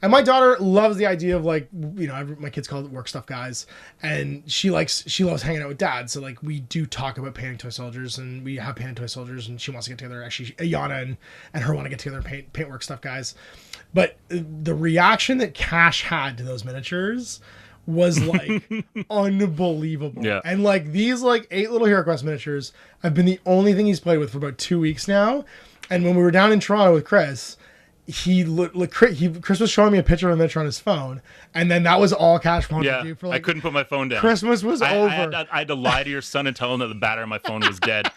And my daughter loves the idea of like, my kids call it work stuff guys. And she loves hanging out with dad. So like we do talk about painting toy soldiers and we have painted toy soldiers and she wants to get together. Actually, Ayana and her want to get together and paint work stuff guys. But the reaction that Cash had to those miniatures was like unbelievable. Yeah. And like these like 8 little HeroQuest miniatures have been the only thing he's played with for about 2 weeks now. And when we were down in Toronto with Chris, Chris was showing me a picture of a miniature on his phone, and then that was all Cash wanted to do for like, I couldn't put my phone down. Christmas was over. I had to lie to your son and tell him that the battery on my phone was dead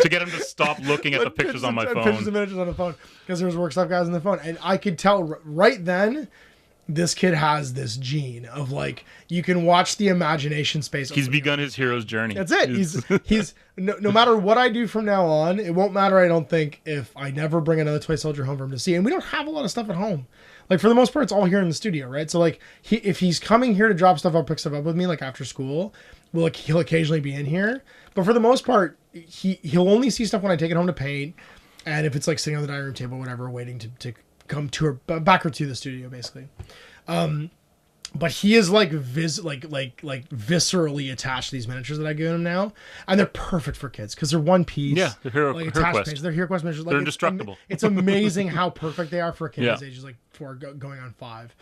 to get him to stop looking at the pictures on my phone. Pictures of miniatures on the phone because there was work stuff guys on the phone, and I could tell right then. This kid has this gene of like you can watch the imagination space. He's begun his hero's journey. That's it. He's no matter what I do from now on, it won't matter. I don't think if I never bring another toy soldier home for him to see, and we don't have a lot of stuff at home. Like for the most part, it's all here in the studio, right? So like if he's coming here to drop stuff up, pick stuff up with me, like after school, he'll occasionally be in here. But for the most part, he'll only see stuff when I take it home to paint, and if it's like sitting on the dining room table, whatever, waiting to come back or to the studio, basically. But he is like viscerally attached to these miniatures that I give him now, and they're perfect for kids because they're one piece. Yeah, they're HeroQuest. They're HeroQuest miniatures. They're indestructible. It's amazing how perfect they are for a kid his age is like 4 going on 5.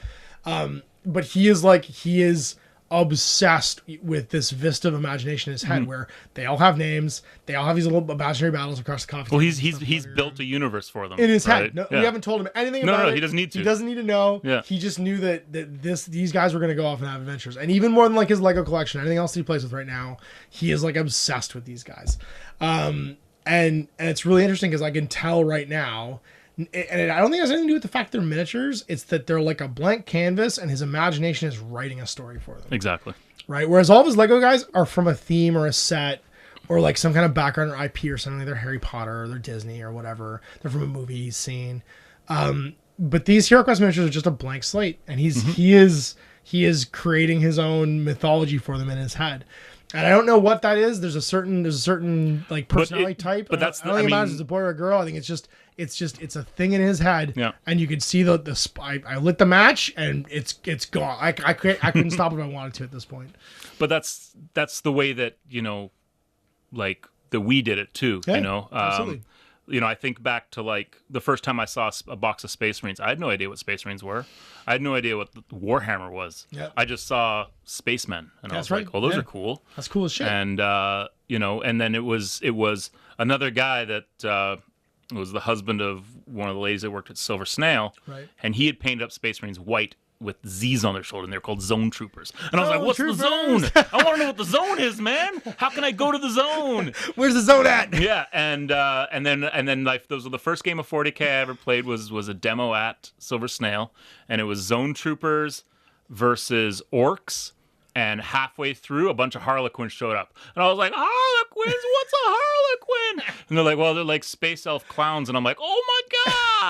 But he is obsessed with this vista of imagination in his head where they all have names, they all have these little imaginary battles across the coffee table. Well, he's built a universe for them in his head. No, we haven't told him anything about it. No, he doesn't need to. He doesn't need to know. Yeah. He just knew that these guys were going to go off and have adventures. And even more than like his Lego collection, anything else he plays with right now, he is like obsessed with these guys. And And it's really interesting because I can tell right now, and I don't think it has anything to do with the fact they're miniatures. It's that they're like a blank canvas, and his imagination is writing a story for them. Exactly. Right? Whereas all of his Lego guys are from a theme or a set or like some kind of background or IP or something. They're Harry Potter or they're Disney or whatever. They're from a movie he's seen. But these HeroQuest miniatures are just a blank slate, and he is creating his own mythology for them in his head. And I don't know what that is. There's a certain like personality type. But that's I don't think it matters if it's a boy or a girl. I think it's a thing in his head. Yeah. And you can see I lit the match and it's gone. I couldn't stop it if I wanted to at this point. But that's the way that, like that we did it too. Yeah, absolutely. I think back to like the first time I saw a box of Space Marines. I had no idea what Space Marines were. I had no idea what the Warhammer was. Yep. I just saw spacemen, and I was like, "Oh, those are cool." That's cool as shit. And and then it was another guy that was the husband of one of the ladies that worked at Silver Snail, right? And he had painted up Space Marines white with Z's on their shoulder, and they're called zone troopers. And I was like, what's troopers. the zone? I want to know what the zone is, man. How can I go to the zone? Where's the zone at? Yeah, and then like those were the first game of 40K I ever played was a demo at Silver Snail, and it was zone troopers versus orcs. And halfway through, a bunch of Harlequins showed up. And I was like, Harlequins? What's a Harlequin? And they're like, well, they're like space elf clowns. And I'm like, oh my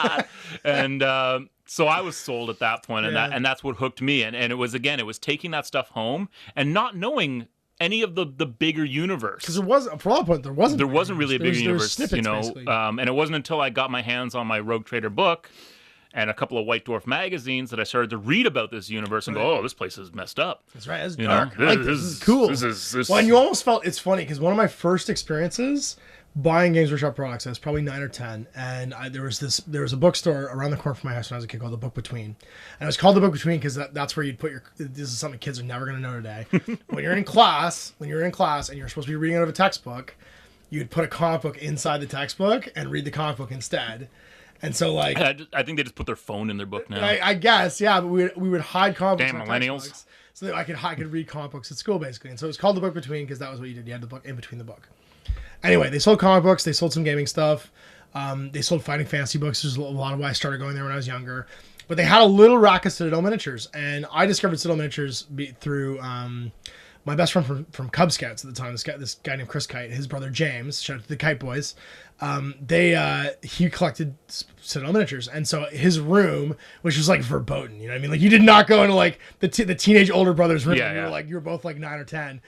God. And so I was sold at that point, and that's what hooked me. And it was taking that stuff home and not knowing any of the bigger universe. Because for a lot of point, there wasn't really a bigger universe, snippets, and it wasn't until I got my hands on my Rogue Trader book and a couple of White Dwarf magazines that I started to read about this universe and go, oh, this place is messed up. That's right. It's dark. This is cool. Well, and you almost felt, it's funny because one of my first experiences buying Games Workshop products, I was probably 9 or 10, and there was a bookstore around the corner from my house when I was a kid called The Book Between. And it was called The Book Between because that's where you'd put this is something kids are never going to know today. When you're in class and you're supposed to be reading out of a textbook, you'd put a comic book inside the textbook and read the comic book instead. And so, like, I think they just put their phone in their book now. I guess, yeah. But we would hide comic books. Damn millennials! So that I could read comic books at school, basically. And so it was called The Book Between because that was what you did. You had the book in between the book. Anyway, they sold comic books. They sold some gaming stuff. They sold fighting fantasy books. There's a lot of why I started going there when I was younger. But they had a little rack of Citadel miniatures, and I discovered Citadel miniatures through my best friend from Cub Scouts at the time. This guy named Chris Kite, his brother James. Shout out to the Kite Boys. He collected Citadel miniatures, and so his room, which was like verboten, you know what I mean? Like you did not go into like the teenage older brother's room. Yeah. You were both like 9 or 10.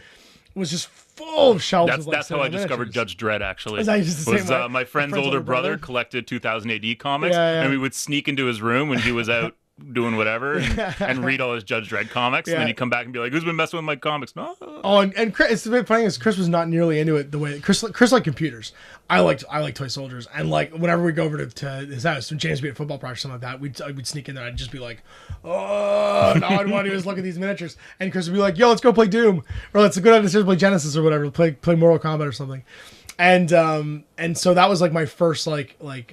It was just full of shelves. That's how I discovered Judge Dredd. Actually, was my friend's older brother collected 2000 AD comics, and we would sneak into his room when he was out doing whatever and read all his Judge Dredd comics, and then he'd come back and be like, "Who's been messing with my comics?" No. Oh, and Chris, it's a bit funny because Chris was not nearly into it the way Chris liked computers. I liked toy soldiers, and like whenever we go over to his house, when James would be at football practice or something like that, we'd sneak in there. I'd just be like, "Oh, no, I'd want to do is look at these miniatures," and Chris would be like, "Yo, let's go play Doom, or let's go downstairs play Genesis or whatever, play Mortal Kombat or something." And so that was like my first sort of like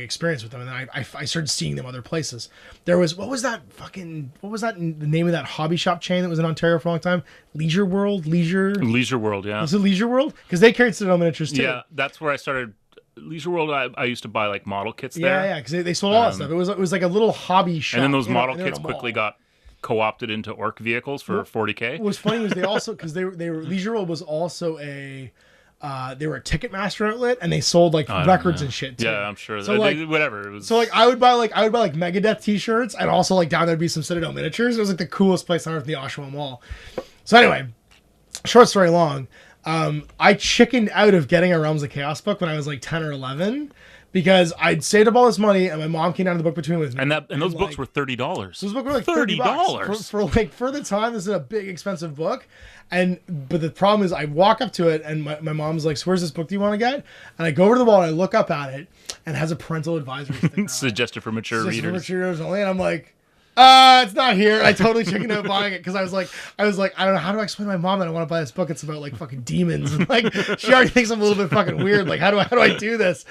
experience with them, and then I started seeing them other places. There was what was that the name of that hobby shop chain that was in Ontario for a long time? Leisure World, yeah. Was it Leisure World? Because they carried Citadel miniatures too. Yeah, that's where I started. Leisure World, I used to buy like model kits there. Yeah, because they sold all that stuff. It was like a little hobby shop. And then those model kits quickly got co-opted into orc vehicles for 40K. What was funny was they also because they were Leisure World was also they were a Ticketmaster outlet, and they sold like records and shit too. Yeah, I'm sure. So like whatever. It was... So like I would buy like Megadeth t-shirts, and also like down there'd be some Citadel miniatures. It was like the coolest place on earth in the Oshawa Mall. So anyway, short story long, I chickened out of getting a Realms of Chaos book when I was like 10 or 11. Because I'd saved up all this money, and my mom came down to the Book Between with me. And those books were $30. Those books were like $30 for the time. This is a big expensive book, but the problem is I walk up to it, and my mom's like, "So where's this book? Do you want to get?" And I go over to the wall and I look up at it, and it has a parental advisory sticker. Suggested for mature readers. Only, and I'm like, It's not here. I totally chickened out buying it because I was like, I don't know, how do I explain to my mom that I want to buy this book? It's about like fucking demons. And, like, she already thinks I'm a little bit fucking weird. Like, how do I do this?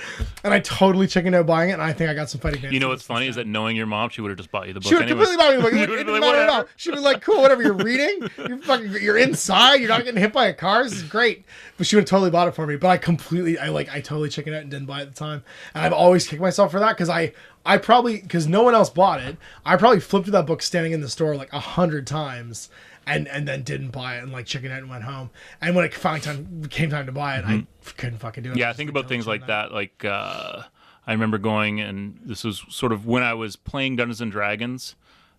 And I totally chickened out buying it, and I think I got some fighting. You know what's funny is that knowing your mom, she would have just bought you the book. She would anyways. completely buy me the book. It didn't matter at all. She'd be like, cool, whatever, you're reading. You're inside. You're not getting hit by a car. This is great. But she would have totally bought it for me. But I totally chickened out and didn't buy it at the time. And I've always kicked myself for that because I probably, because no one else bought it, I probably flipped through that book standing in the store like 100 times and then didn't buy it and like chickened out and went home. And when it finally came time to buy it, I couldn't fucking do it. Yeah, I think about things like that. Like, I remember going, and this was sort of when I was playing Dungeons and Dragons,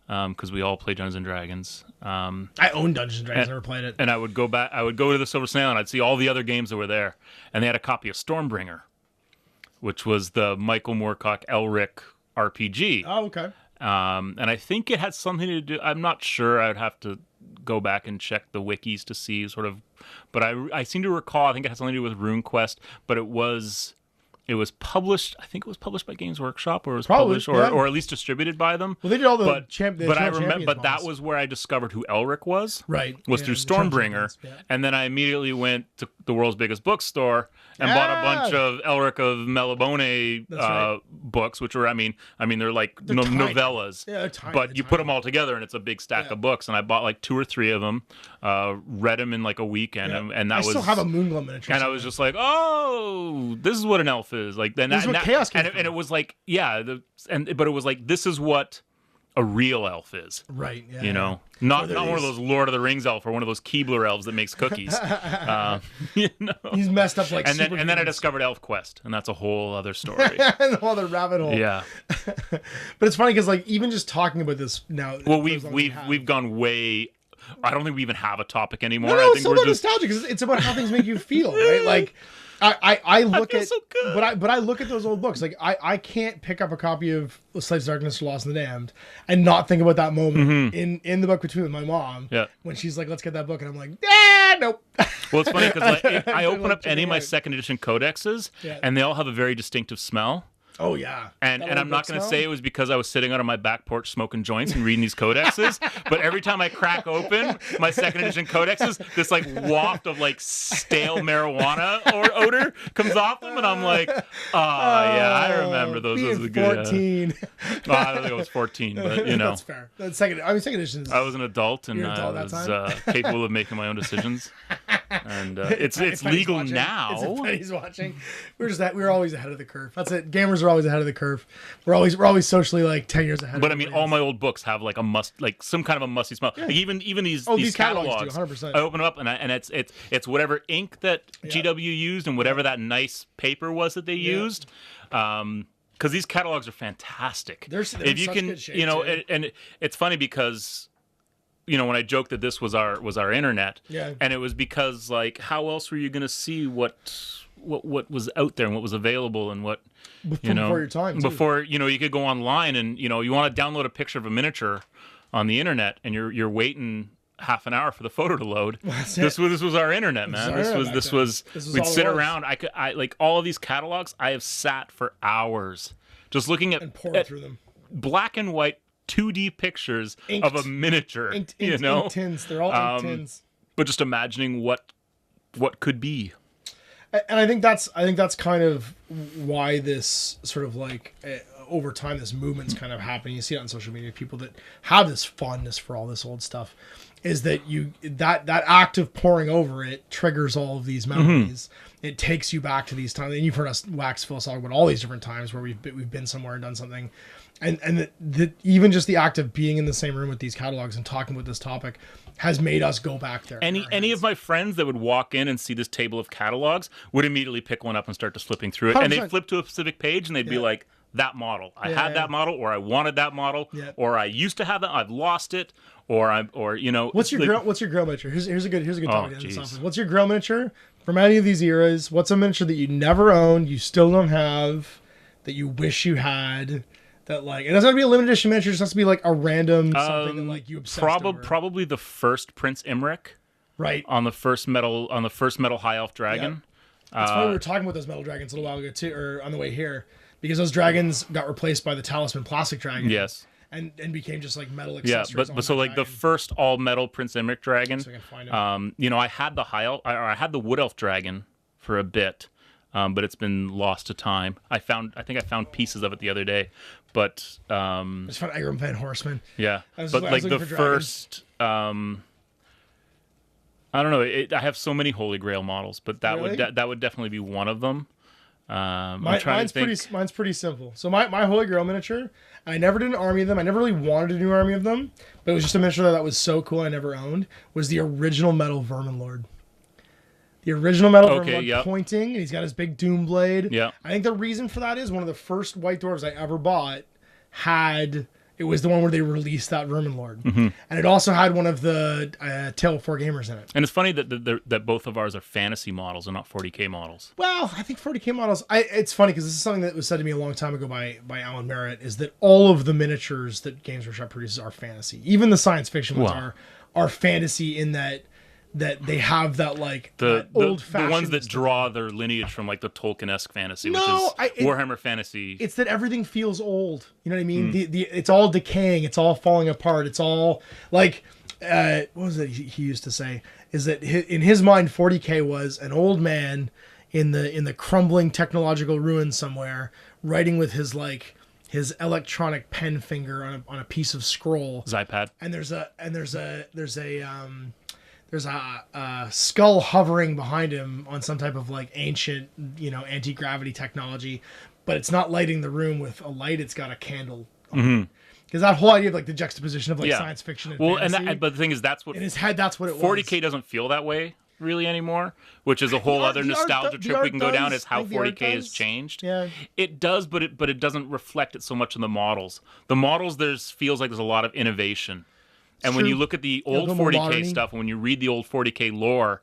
because we all play Dungeons and Dragons. I own Dungeons and Dragons, never played it. And I would go to the Silver Snail, and I'd see all the other games that were there. And they had a copy of Stormbringer, which was the Michael Moorcock Elric RPG. Oh, okay. And I think it had something to do, I'm not sure, I'd have to go back and check the wikis to see sort of, but I seem to recall, I think it had something to do with RuneQuest, but it was published, I think it was published by Games Workshop, or it was published, or at least distributed by them. Well, they did all the but I remember, but that was where I discovered who Elric was. Right. Was through Stormbringer, and then I immediately went to the world's biggest bookstore and bought a bunch of Elric of Melibone books, which were, I mean, they're like novellas. Yeah, they're tiny. But you put them all together, and it's a big stack of books. And I bought like 2 or 3 of them, read them in like a weekend, and that was. I still have a Moonglow miniature. And I was just like, oh, this is what an elf is. Like then, this is what chaos came from. And it was like, but it was like, this is what a real elf is. Right. Yeah. You know, not one of those Lord of the Rings elf or one of those Keebler elves that makes cookies. You know, he's messed up like. And then I discovered ElfQuest, and that's a whole other story. A whole other rabbit hole. Yeah. But it's funny because like even just talking about this now. Well, we've gone way. I don't think we even have a topic anymore. No, I think it's about nostalgia because it's about how things make you feel, right? Like. I look at so good. but I look at those old books. Like I can't pick up a copy of Slaves of Darkness or Lost and the Damned and not think about that moment in the book between with my mom when she's like, let's get that book, and I'm like, nope. Well, it's funny because I open up any of my second edition codexes and they all have a very distinctive smell. Oh yeah, and I'm not going to say it was because I was sitting out on my back porch smoking joints and reading these codexes, but every time I crack open my second edition codexes, this like waft of like stale marijuana or odor comes off them, and I'm like, yeah, I remember those. Those were good. 14. Well, I don't think I was 14, but you know, that's fair. That's second edition. I was an adult, and I was capable of making my own decisions. And it's legal watching. now. Penny's watching. We're always ahead of the curve. That's it. Gamers are always ahead of the curve. We're always socially like 10 years ahead. But I mean, all my old books have like some kind of a musty smell. Yeah. Like even these catalogs. Do, 100%. I open them up and it's whatever ink that GW used and whatever that nice paper was that they used. Because these catalogs are fantastic. They're if you such can, good shape, you know, and it's funny because. You know, when I joked that this was our internet, and it was because like, how else were you going to see what was out there and what was available and what before your time before you could go online and you want to download a picture of a miniature on the internet and you're waiting half an hour for the photo to load. This was our internet, man. This was we'd sit around. I like all of these catalogs. I have sat for hours just looking at and pouring through them, black and white. 2D pictures of a miniature, inked tins. They're all inked tins. But just imagining what could be. And I think that's kind of why this sort of like over time this movement's kind of happening. You see it on social media, people that have this fondness for all this old stuff. Is that that act of pouring over it triggers all of these memories. It takes you back to these times, and you've heard us wax philosophical about all these different times where we've been somewhere and done something. And even just the act of being in the same room with these catalogs and talking about this topic has made us go back there. Any of my friends that would walk in and see this table of catalogs would immediately pick one up and start to flipping through it. 100%. And they'd flip to a specific page and they'd be like, that model. I had that model, or I wanted that model, or I used to have that, I've lost it, or you know. What's your grail miniature? Here's a good topic to end this off with. What's your grail miniature from any of these eras? What's a miniature that you never owned, you still don't have, that you wish you had? That like it doesn't have to be a limited edition miniature. It just has to be like a random something that like you obsessed over. Probably the first Prince Imric, right? On the first metal high elf dragon. That's why we were talking about those metal dragons a little while ago too, or on the way here, because those dragons got replaced by the talisman plastic dragon. Yes. and became just like metal Yeah, accessories. but so like the first all metal Prince Emmerich dragon, So I can find it. you know, I had the I had the wood elf dragon for a bit, but it's been lost to time. I think I found pieces of it the other day, but I just found Egram Van Horseman. yeah, I was but like looking the for first, I don't know. I have so many Holy Grail models, but that Really? that would definitely be one of them. I'm trying to think. Mine's pretty simple. So my Holy Grail miniature, I never did an army of them. I never really wanted a new army of them, but it was just a miniature that was so cool I never owned, was the original metal Vermin Lord. The original metal Vermin Lord yep. pointing, and he's got his big doom blade. Yeah. I think the reason for that is one of the first White Dwarves I ever bought it was the one where they released that Vermin Lord. And it also had one of the Tale of 4 Gamers in it. And it's funny that both of ours are fantasy models and not 40k models. Well, I think 40k models. It's funny because this is something that was said to me a long time ago by Alan Merritt. Is that all of the miniatures that Games Workshop produces are fantasy. Even the science fiction ones are fantasy in that they have that like old fashioned. The ones that draw their lineage from like the Tolkien-esque fantasy, which is Warhammer fantasy. It's that everything feels old. You know what I mean? It's all decaying. It's all falling apart. It's all like what was it he used to say? Is that in his mind 40k was an old man in the crumbling technological ruins somewhere, writing with his electronic pen finger on a piece of scroll. Zypad. And there's a skull hovering behind him on some type of like ancient, anti-gravity technology, but it's not lighting the room with a light. It's got a candle. Because that whole idea of like the juxtaposition of like science fiction and fantasy. But the thing is, that's what in his head. That's what it was. 40k doesn't feel that way really anymore, which is a whole other nostalgia trip we can go down. Is how 40k has changed. Yeah, it does, but it doesn't reflect it so much in the models. The models feels like there's a lot of innovation. And when you look at the old 40k stuff, when you read the old 40k lore,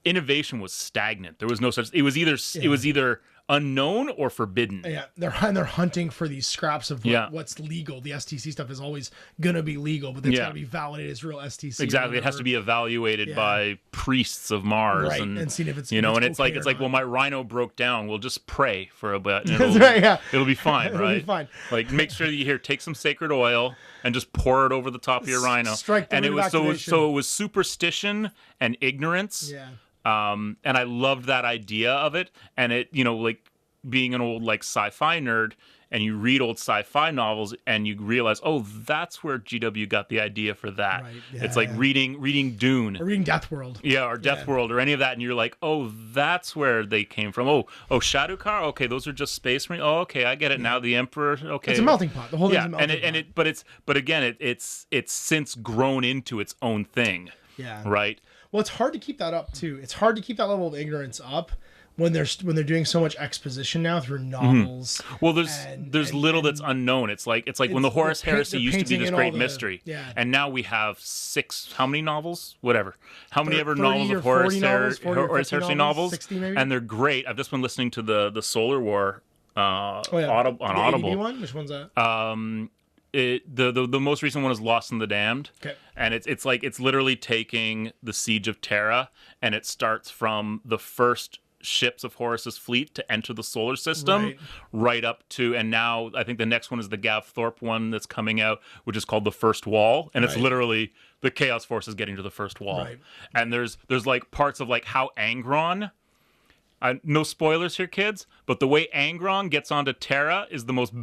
innovation was stagnant. There was no such. It was either unknown or forbidden. Yeah, they're hunting for these scraps of what's legal. The STC stuff is always gonna be legal, but it's gotta be validated as real STC. Exactly, it has to be evaluated by priests of Mars, and see if it's and it's okay like well, my rhino broke down. We'll just pray for a bit. And it'll be fine, right? It'll be fine. Like make sure that you take some sacred oil and just pour it over the top of your rhino. Strike the and it was so it was superstition and ignorance. Yeah. And I loved that idea of it. And it, like being an old like sci-fi nerd, and you read old sci-fi novels and you realize, oh, that's where GW got the idea for that. Right. Yeah, it's like reading Dune. Or reading Death World. Yeah, or Death World or any of that. And you're like, oh, that's where they came from. Oh, Shadowcar? Okay, those are just space marines. Oh, okay, I get it now. The Emperor, okay. It's a melting pot. The whole thing's a melting pot. But again, it's since grown into its own thing. Yeah. Right? Well, it's hard to keep that up too. It's hard to keep that level of ignorance up when they're doing so much exposition now through novels. Well, there's little that's unknown. It's like when the Horus Heresy used to be this great mystery, and now we have how many novels? Whatever. How many ever novels of Horus Heresy novels? 60 maybe? And they're great. I've just been listening to the Solar War on Audible. One? Which one's that? The most recent one is Lost in the Damned. Okay. And it's literally taking the Siege of Terra, and it starts from the first ships of Horus's fleet to enter the solar system, right up to, and now I think the next one is the Gav Thorpe one that's coming out, which is called the First Wall, and it's literally the Chaos Forces getting to the First Wall. Right. And there's like parts of like how Angron, no spoilers here, kids, but the way Angron gets onto Terra is the most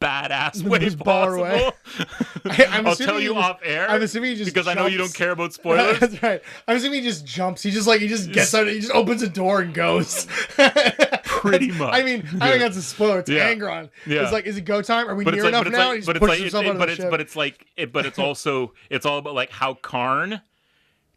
badass way possible. Way. I'll tell you off air. I'm assuming he just because jumps. I know you don't care about spoilers. That's right. I'm assuming he just jumps. He just gets out. He just opens a door and goes. Pretty much. I mean, I think that's a spoiler. It's Angron. Yeah. It's like, is it go time? Are we near enough now? But it's also all about like how Karn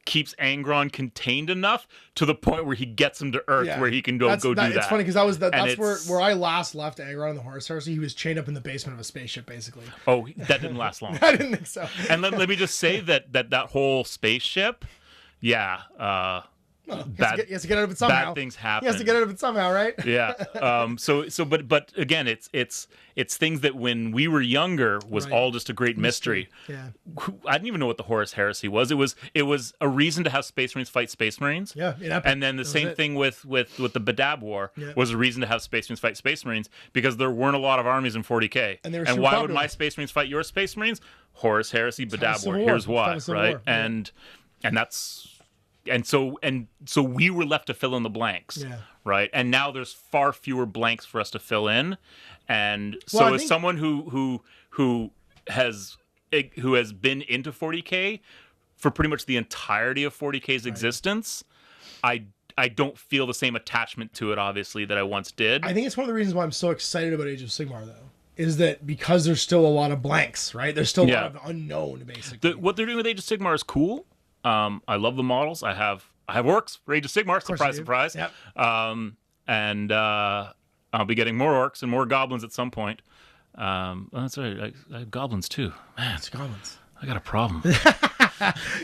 keeps Angron contained enough to the point where he gets him to Earth, where he can do that. It's funny because that's where I last left Angron in the Horus Heresy. He was chained up in the basement of a spaceship, basically. Oh, that didn't last long. I didn't think so. And let me just say that whole spaceship, bad, he has to get out of it somehow. Bad things happen. He has to get out of it somehow, right? Yeah. But again, it's things that when we were younger was all just a great mystery. Yeah. I didn't even know what the Horus Heresy was. It was a reason to have Space Marines fight Space Marines. Yeah. And then the same thing with the Badab War was a reason to have Space Marines fight Space Marines because there weren't a lot of armies in 40k. And why would my Space Marines fight your Space Marines? Horus Heresy, Badab War. Here's why, right? And so we were left to fill in the blanks, right? And now there's far fewer blanks for us to fill in, and so as someone who has been into 40k for pretty much the entirety of 40k's existence, I don't feel the same attachment to it, obviously, that I once did. I think it's one of the reasons why I'm so excited about Age of Sigmar, though, is that because there's still a lot of blanks, right? There's still a lot of unknown, basically. What they're doing with Age of Sigmar is cool. I love the models. I have orcs for Age of Sigmar. Surprise, surprise. Yep. And I'll be getting more orcs and more goblins at some point. That's right. I have goblins too. Man, it's goblins. I got a problem.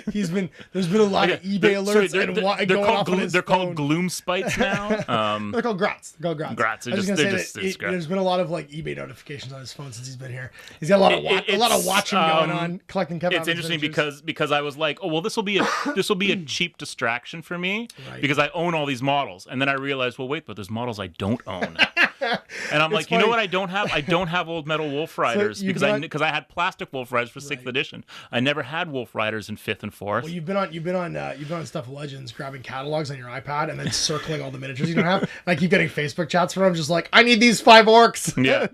There's been a lot of eBay alerts they're called gloom spites now. They're called Grats. There's been a lot of like eBay notifications on his phone since he's been here. He's got a lot of watching going on, collecting. It's interesting because I was like, oh well, this will be a cheap distraction for me because I own all these models, and then I realized, well, wait, but there's models I don't own. And I'm like, funny. You know what? I don't have old metal Wolf Riders because I had plastic Wolf Riders for 6th edition. I never had Wolf Riders in 5th and 4th. Well, you've been on Stuff of Legends, grabbing catalogs on your iPad and then circling all the miniatures you don't have. And I keep getting Facebook chats from them, just like, I need these 5 orcs. Yeah,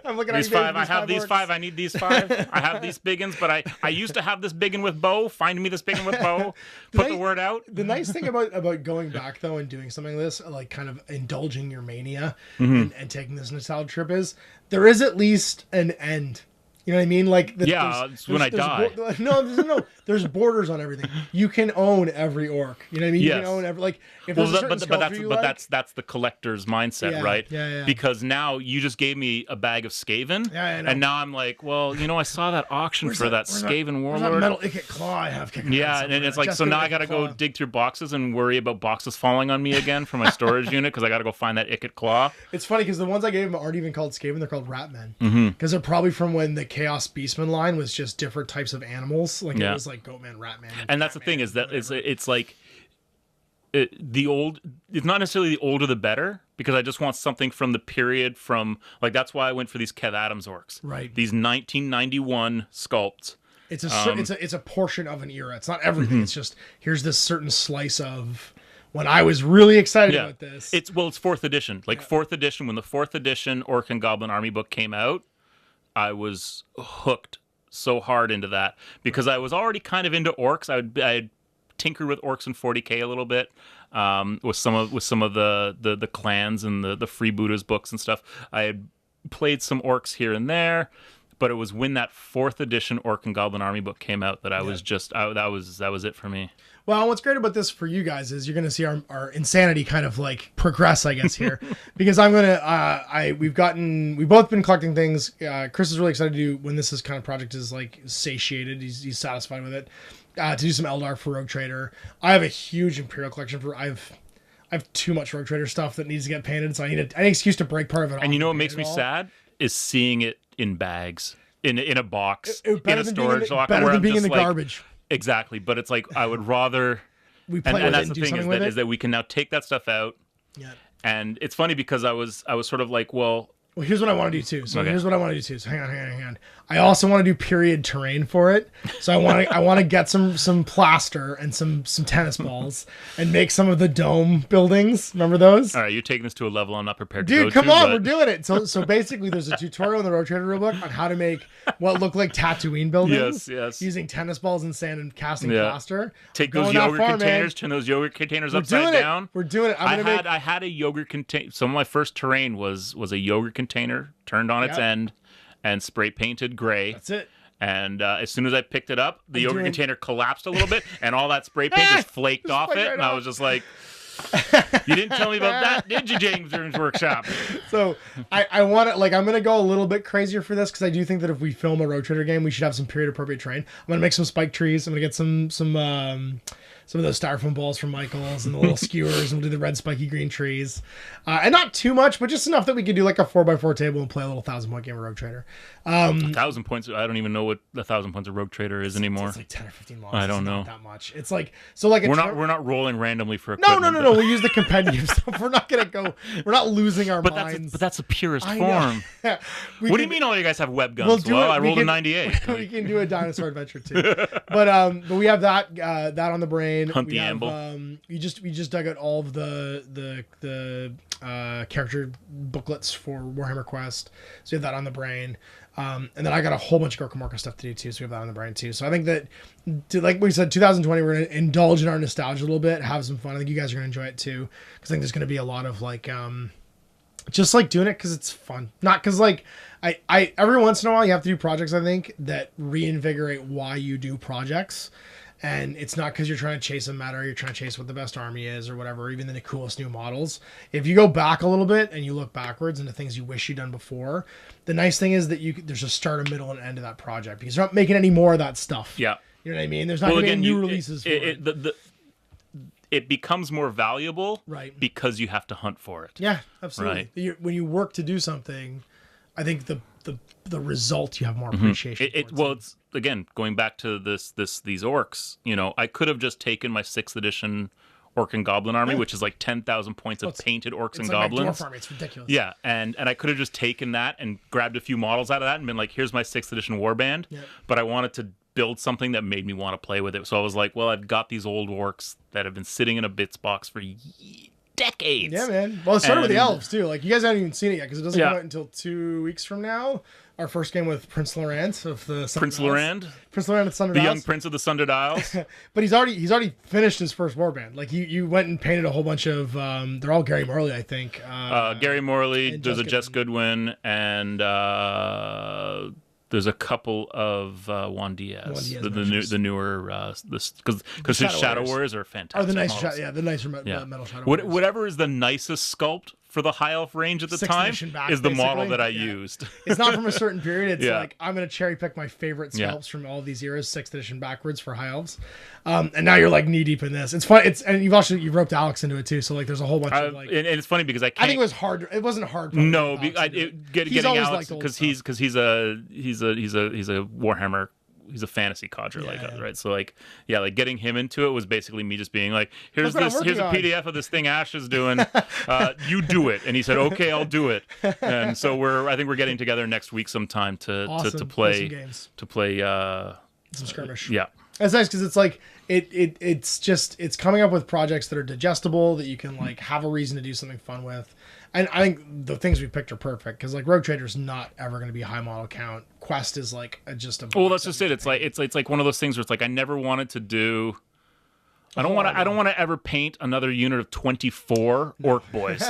I'm looking at these 5. I have these 5. I need these 5. I have these big ones, but I used to have this big one with bow. Find me this big one with bow. Put the word out. The nice thing about going back though and doing something like this, like kind of indulging your mania and taking this nostalgia trip, is there is at least an end. You know what I mean? Like it's when I die. No. There's borders on everything. You can own every orc. You know what I mean? You can own every if there's a certain sculpture you like. That's the collector's mindset, right? Yeah. Because now you just gave me a bag of Skaven, and now I'm like, well, I saw that auction for that Skaven warlord. That metal Icket claw I have. Yeah, and it's like, so now I got to go dig through boxes and worry about boxes falling on me again for my storage unit because I got to go find that Icket claw. It's funny because the ones I gave him aren't even called Skaven; they're called Ratmen. Because they're probably from when the Chaos Beastman line was just different types of animals. Like it was like Goatman, Ratman, and that's the thing is that it's like it's not necessarily the older the better, because I just want something from the period from, like, that's why I went for these Kev Adams orcs, right? These 1991 sculpts. It's a portion of an era. It's not everything. It's just, here's this certain slice of when I was really excited about this. It's 4th edition. Like 4th edition, when the 4th edition Orc and Goblin Army book came out, I was hooked so hard into that because I was already kind of into orcs. I'd tinker with orcs in 40k a little bit, with some of the clans and the freebooters books and stuff. I had played some orcs here and there, but it was when that 4th edition Orc and Goblin Army book came out that I was just that was it for me. Well, what's great about this for you guys is you're going to see our insanity kind of like progress, I guess, here, because we've both been collecting things. Chris is really excited to do, when this kind of project is like satiated, he's satisfied with it, to do some Eldar for Rogue Trader. I have a huge Imperial collection I have too much Rogue Trader stuff that needs to get painted, so I need an excuse to break part of it off. And you know what makes me sad is seeing it in bags, in a box, in a storage locker. Better than being in the garbage. Exactly, but it's like I would rather. And that's the thing is that we can now take that stuff out. Yeah. And it's funny because I was sort of like, well, here's what I want to do too. So here's what I want to do too. So hang on. I also want to do period terrain for it. So I want to get some plaster and some tennis balls and make some of the dome buildings. Remember those? All right, you're taking this to a level I'm not prepared to go to. Dude, come on, we're doing it. So basically, there's a tutorial in the Road Trader rulebook on how to make what look like Tatooine buildings. Yes. Using tennis balls and sand and casting plaster. Take those yogurt containers, turn those yogurt containers upside down. We're doing it. I had a yogurt container. Some of my first terrain was a yogurt container turned on its end and spray painted gray. That's it. And as soon as I picked it up, the yogurt container collapsed a little bit, and all that spray paint just flaked off it. And I was just like, you didn't tell me about that, did you, James Burns Workshop? So I want to, like, I'm going to go a little bit crazier for this because I do think that if we film a Road Trader game, we should have some period appropriate terrain. I'm going to make some spike trees. I'm going to get some some of those styrofoam balls from Michael's and the little skewers, and we'll do the red spiky green trees. And not too much, but just enough that we could do like a 4x4 table and play a little 1,000-point game of Rogue Trader. 1,000 points. I don't even know what 1,000 points of Rogue Trader is anymore. It's like 10 or 15 models. I don't know. Not that much. It's like, so like, we're not rolling randomly for equipment. No. We use the compendium stuff. We're not losing our minds. But that's the purest form. What do you mean all you guys have web guns? I rolled a 98. We can do a dinosaur adventure too. But we have that on the brain. Hunt the Amble. We just dug out all of the character booklets for Warhammer Quest. So we have that on the brain. And then I got a whole bunch of Gorka Morka stuff to do too, so we have that on the brain too. So I think that, like we said, 2020, we're going to indulge in our nostalgia a little bit, have some fun. I think you guys are going to enjoy it too, because I think there's going to be a lot of like, just like doing it because it's fun. Not because like, I every once in a while you have to do projects, I think, that reinvigorate why you do projects. And it's not because you're trying to chase a meta, or you're trying to chase what the best army is or whatever, or even the coolest new models. If you go back a little bit and you look backwards into things you wish you'd done before, the nice thing is that there's a start, a middle, and end of that project, because you're not making any more of that stuff. Yeah. You know what I mean? There's not going to be any new releases for it. It becomes more valuable, right, because you have to hunt for it. Yeah, absolutely. Right. When you work to do something, I think the result, you have more appreciation. It's again going back to these orcs. You know, I could have just taken my 6th edition orc and goblin army, which is like 10,000 points of painted orcs and goblins. Dwarf army. It's ridiculous. Yeah, and I could have just taken that and grabbed a few models out of that and been like, here's my 6th edition warband. Yeah. But I wanted to build something that made me want to play with it. So I was like, well, I've got these old orcs that have been sitting in a bits box for decades. Yeah, man. Well, it started with the elves too. Like, you guys haven't even seen it yet because it doesn't come out until 2 weeks from now. Our first game with Prince Laurent of the Prince Laurent of the young Prince of the Sundered Isles. But he's already finished his first warband. Like, you went and painted a whole bunch of they're all Gary Morley, I think. Gary Morley, there's a Jess Goodwin, and there's a couple of Juan Diaz, the newer, because his Shadow Warriors are fantastic. The nicer metal Shadow Warriors. Whatever is the nicest sculpt for the high elf range at the time is the model that I used. It's not from a certain period. It's like, I'm going to cherry pick my favorite sculpts from all these eras, 6th edition backwards for high elves. And now you're like knee deep in this. It's fun. And you've roped Alex into it too. So like, there's a whole bunch of like. And it's funny because I think it was hard. It wasn't hard. No, getting Alex because he's a Warhammer. He's a fantasy cadre like us, right? So like getting him into it was basically me just being like, here's a PDF of this thing Ash is doing. You do it. And he said, okay, I'll do it. And so I think we're getting together next week sometime to play some skirmish. Yeah. It's nice because it's like it's coming up with projects that are digestible, that you can like have a reason to do something fun with. And I think the things we picked are perfect because like Rogue Trader's not ever going to be a high model count. Quest is like just a. Well, that's just it. It's like one of those things where it's like I never wanted to do. I don't want to ever paint another unit of 24 orc boys.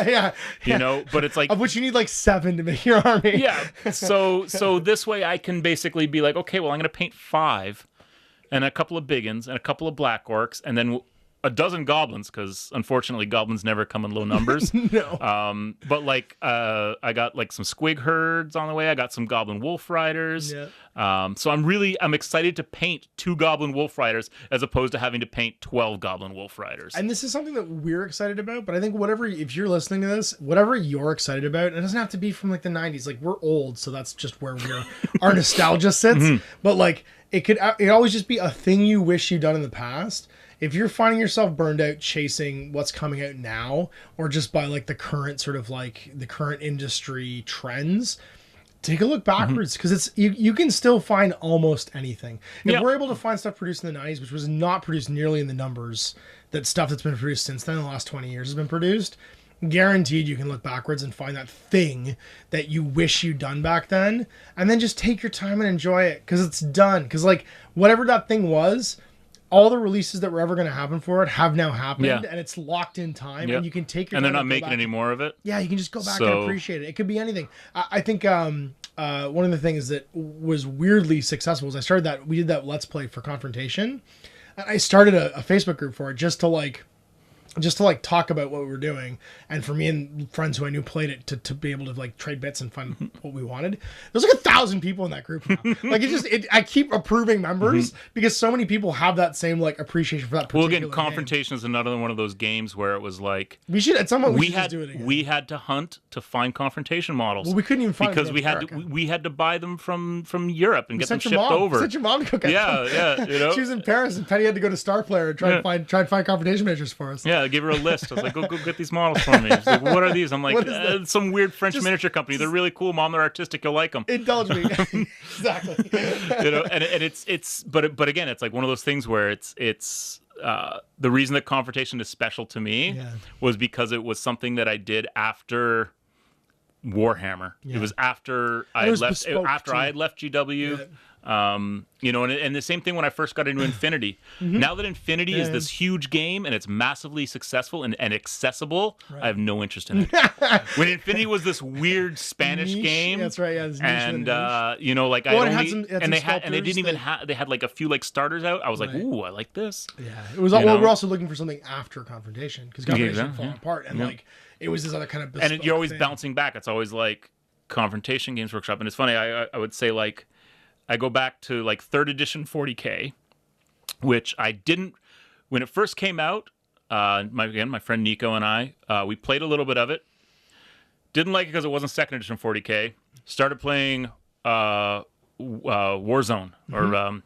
You know, but it's like of which you need like 7 to make your army. Yeah. So this way I can basically be like, okay, well I'm going to paint 5, and a couple of biggins and a couple of black orcs, and then a dozen goblins, because unfortunately goblins never come in low numbers. No. But like I got like some squig herds on the way. I got some goblin wolf riders. Yeah. So I'm excited to paint 2 goblin wolf riders as opposed to having to paint 12 goblin wolf riders. And this is something that we're excited about, but I think if you're listening to this, whatever you're excited about, it doesn't have to be from like the 90s. Like, we're old, so that's just where our nostalgia sits. But like it always just be a thing you wish you'd done in the past. If you're finding yourself burned out chasing what's coming out now, or just by like the current sort of like the current industry trends, take a look backwards, because it's you can still find almost anything. If we're able to find stuff produced in the 90s, which was not produced nearly in the numbers that stuff that's been produced since then, in the last 20 years has been produced, guaranteed you can look backwards and find that thing that you wish you'd done back then, and then just take your time and enjoy it, because it's done. Because like whatever that thing was, all the releases that were ever going to happen for it have now happened, and it's locked in time, and you can take your time. And they're not making any more of it? Yeah, you can just go back and appreciate it. It could be anything. I think one of the things that was weirdly successful was we did that Let's Play for Confrontation, and I started a Facebook group for it just to like... just to like talk about what we were doing, and for me and friends who I knew played it to be able to like trade bits and find what we wanted. There's like 1,000 people in that group now. Like I keep approving members because so many people have that same like appreciation for that particular Well, again, Confrontation is another one of those games where it was like we should at some point we should do it again. We had to hunt to find Confrontation models. Well, we couldn't even find because them we had to buy them from Europe and get them shipped over. over. Sent your mom to go get them. Yeah, you know. She was in Paris and Penny had to go to Star Player and try to find Confrontation miniatures for us. Yeah, I gave her a list. I was like, go get these models for me. She's like, well, what are these? I'm like, some weird French miniature company. They're really cool, Mom. They're artistic. You'll like them. Indulge me. Exactly. You know, and but again, it's like one of those things where it's the reason that Confrontation is special to me was because it was something that I did after Warhammer. It was after I had left GW. You know, and the same thing when I first got into Infinity. Now that Infinity is this huge game and it's massively successful and accessible, I have no interest in it. When Infinity was this weird Spanish game, that's right. Yeah, and you know, like they had like a few like starters out. I was like, ooh, I like this. Yeah, it was. Well, we're also looking for something after Confrontation because Confrontation falling apart, and like it was this other kind of bespoke and you're always thing. Bouncing back. It's always like Confrontation, Games Workshop, and it's funny. I would say like. I go back to like 3rd edition 40K, which I didn't when it first came out. My friend Nico and I we played a little bit of it. Didn't like it because it wasn't 2nd edition 40K. Started playing Warzone or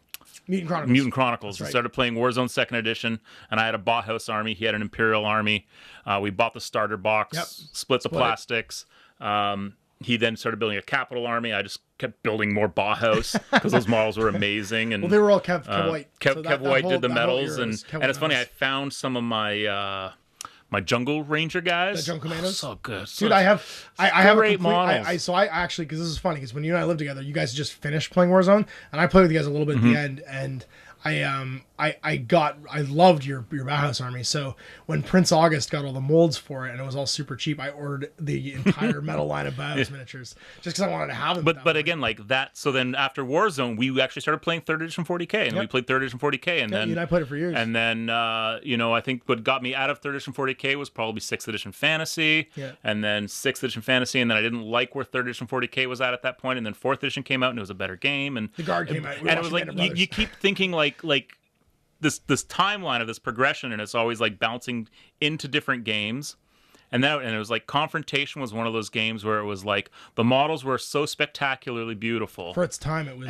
Mutant Chronicles. Right. Started playing Warzone 2nd edition, and I had a Bauhaus army. He had an Imperial army. We bought the starter box, split the plastics. He then started building a capital army. I just kept building more Bauhaus because those models were amazing. And well, they were all Kev White. Kev White did the medals, and it's funny. I found some of my my Jungle Ranger guys. The Jungle Commandos. So good, dude. I have a great complete, models. I actually because this is funny because when you and I lived together, you guys just finished playing Warzone, and I played with you guys a little bit at the end, and I loved your Bauhaus army. So when Prince August got all the molds for it and it was all super cheap, I ordered the entire metal line of Bauhaus miniatures just because I wanted to have them. But again, like that. So then after Warzone, we actually started playing 3rd edition 40K, and we played 3rd edition 40K, and then you and I played it for years. And then you know, I think what got me out of 3rd edition 40K was probably 6th edition Fantasy, and then 6th edition Fantasy, and then I didn't like where 3rd edition 40K was at that point, and then 4th edition came out and it was a better game, and the Guard came out, and it was like you keep thinking like this timeline of this progression, and it's always like bouncing into different games. And it was like Confrontation was one of those games where it was like the models were so spectacularly beautiful for its time. It was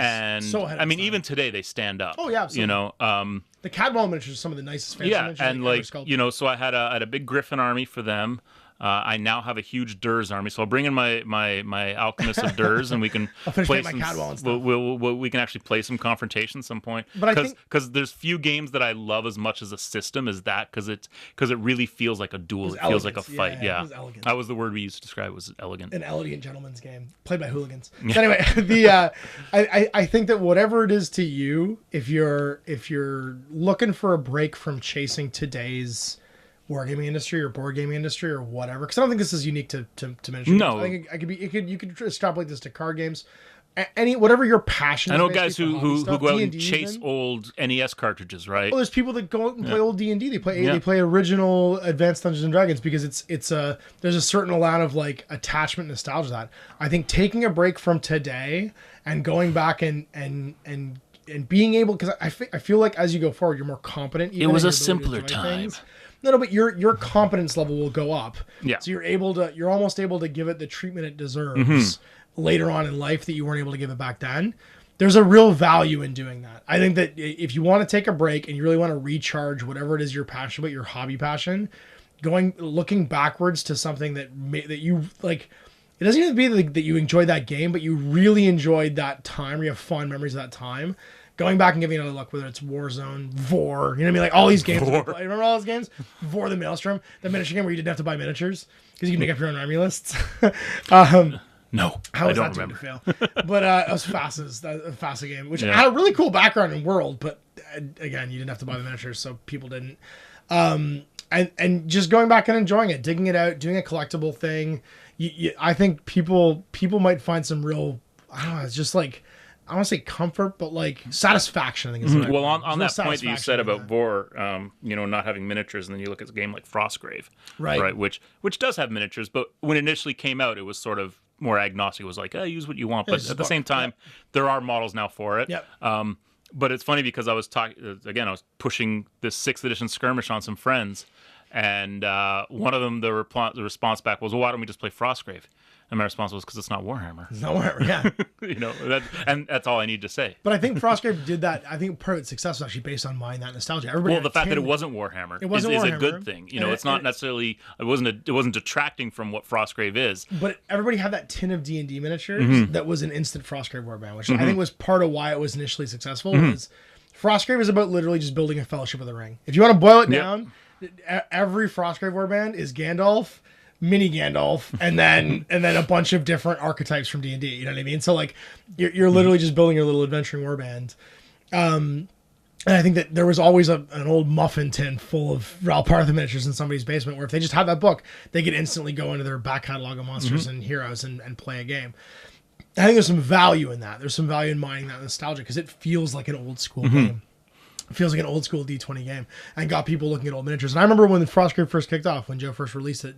so ahead of I mean, time. even today they stand up. Oh yeah, absolutely. You know, the Cadwell miniatures are some of the nicest fantasy miniatures. And like you know, so I had a big Griffin army for them. I now have a huge Durs army, so I'll bring in my Alchemist of Durs, and we can play some. We can actually play some Confrontation some point. But because there's few games that I love as much as a system as that, because it really feels like a duel. It feels like a fight. Yeah, that was the word we used to describe it, was elegant. An elegant gentleman's game played by hooligans. So anyway, I think that whatever it is to you, if you're looking for a break from chasing today's wargaming industry or board gaming industry or whatever, because I don't think this is unique to miniature no games. I think you could extrapolate this to card games, whatever your passion. I know guys who go out and chase old NES cartridges, right? Well, there's people that go out and play old D&D. They play original Advanced Dungeons and Dragons because there's a certain amount of like attachment, nostalgia to that. I think taking a break from today and going back and being able, because I feel like as you go forward, you're more competent. It was a simpler time. No, but your competence level will go up. Yeah. So you're almost able to give it the treatment it deserves later on in life that you weren't able to give it back then. There's a real value in doing that. I think that if you want to take a break and you really want to recharge whatever it is you're passionate about, your hobby passion, looking backwards to something that you like. It doesn't even be that you enjoyed that game, but you really enjoyed that time, or you have fond memories of that time. Going back and giving another look, whether it's Warzone, Vor, you know what I mean? Like all these games. Remember all those games? Vor the Maelstrom, the miniature game where you didn't have to buy miniatures because you can make up your own army lists. No, how was that remember. To fail? But it was FASA game, which had a really cool background and world, but again, you didn't have to buy the miniatures, so people didn't. And just going back and enjoying it, digging it out, doing a collectible thing. I think people might find some real, I don't know, it's just like I don't want to say comfort, but like satisfaction. I think is the right Well, word. on There's that no point that you satisfaction said in about that. Vor, not having miniatures, and then you look at a game like Frostgrave, Right. which does have miniatures, but when it initially came out, it was sort of more agnostic. It was like, use what you want, but it's at the book. same time, there are models now for it. Yep. But it's funny because I was talking again. I was pushing this 6th edition skirmish on some friends, and one of them, the response back was, "Well, why don't we just play Frostgrave?" And my response was, "Because it's not Warhammer." It's not Warhammer, yeah. And that's all I need to say. But I think Frostgrave did that. I think part of its success was actually based on mine that nostalgia. Everybody Well, the fact that it tin- wasn't Warhammer is Warhammer. a good thing. It's not necessarily it wasn't detracting from what Frostgrave is. But everybody had that tin of D&D miniatures that was an instant Frostgrave warband, which I think was part of why it was initially successful. Was Frostgrave is about literally just building a Fellowship of the Ring. If you want to boil it down, every Frostgrave warband is Gandalf, mini Gandalf, and then a bunch of different archetypes from D&D. You know what I mean? So like you're literally just building your little adventuring warband. And I think that there was always an old muffin tin full of Ral Partha miniatures in somebody's basement where if they just had that book, they could instantly go into their back catalog of monsters and heroes and play a game. I think there's some value in that. There's some value in mining that nostalgia because it feels like an old school game. It feels like an old school D20 game and got people looking at old miniatures. And I remember when the Frostgrave first kicked off, when Joe first released it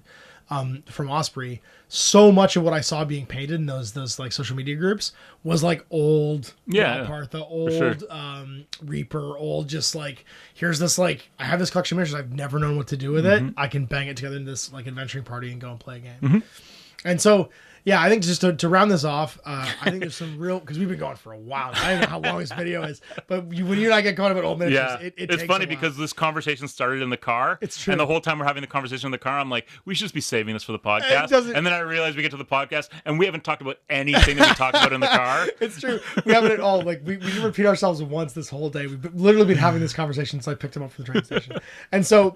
from Osprey, so much of what I saw being painted in those like social media groups was like old Partha, old Reaper, old just like, here's this like, I have this collection of miniatures, I've never known what to do with it. I can bang it together in this like adventuring party and go and play a game. And so, yeah, I think just to round this off, I think there's some real, because we've been going for a while. I don't know how long this video is, but when you and I get going about old miniatures, it it's takes funny a while. because this conversation started in the car. It's true. And the whole time we're having the conversation in the car, I'm like, we should just be saving this for the podcast. And then I realized we get to the podcast and we haven't talked about anything that we talked about in the car. It's true. We haven't at all. Like we didn't repeat ourselves once this whole day. We've literally been having this conversation since I picked him up from the train station. And so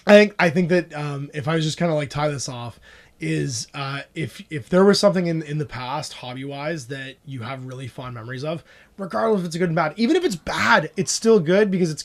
I think that if I was just kind of like tie this off, is if there was something in the past hobby wise that you have really fond memories of, regardless if it's good and bad, even if it's bad, it's still good because it's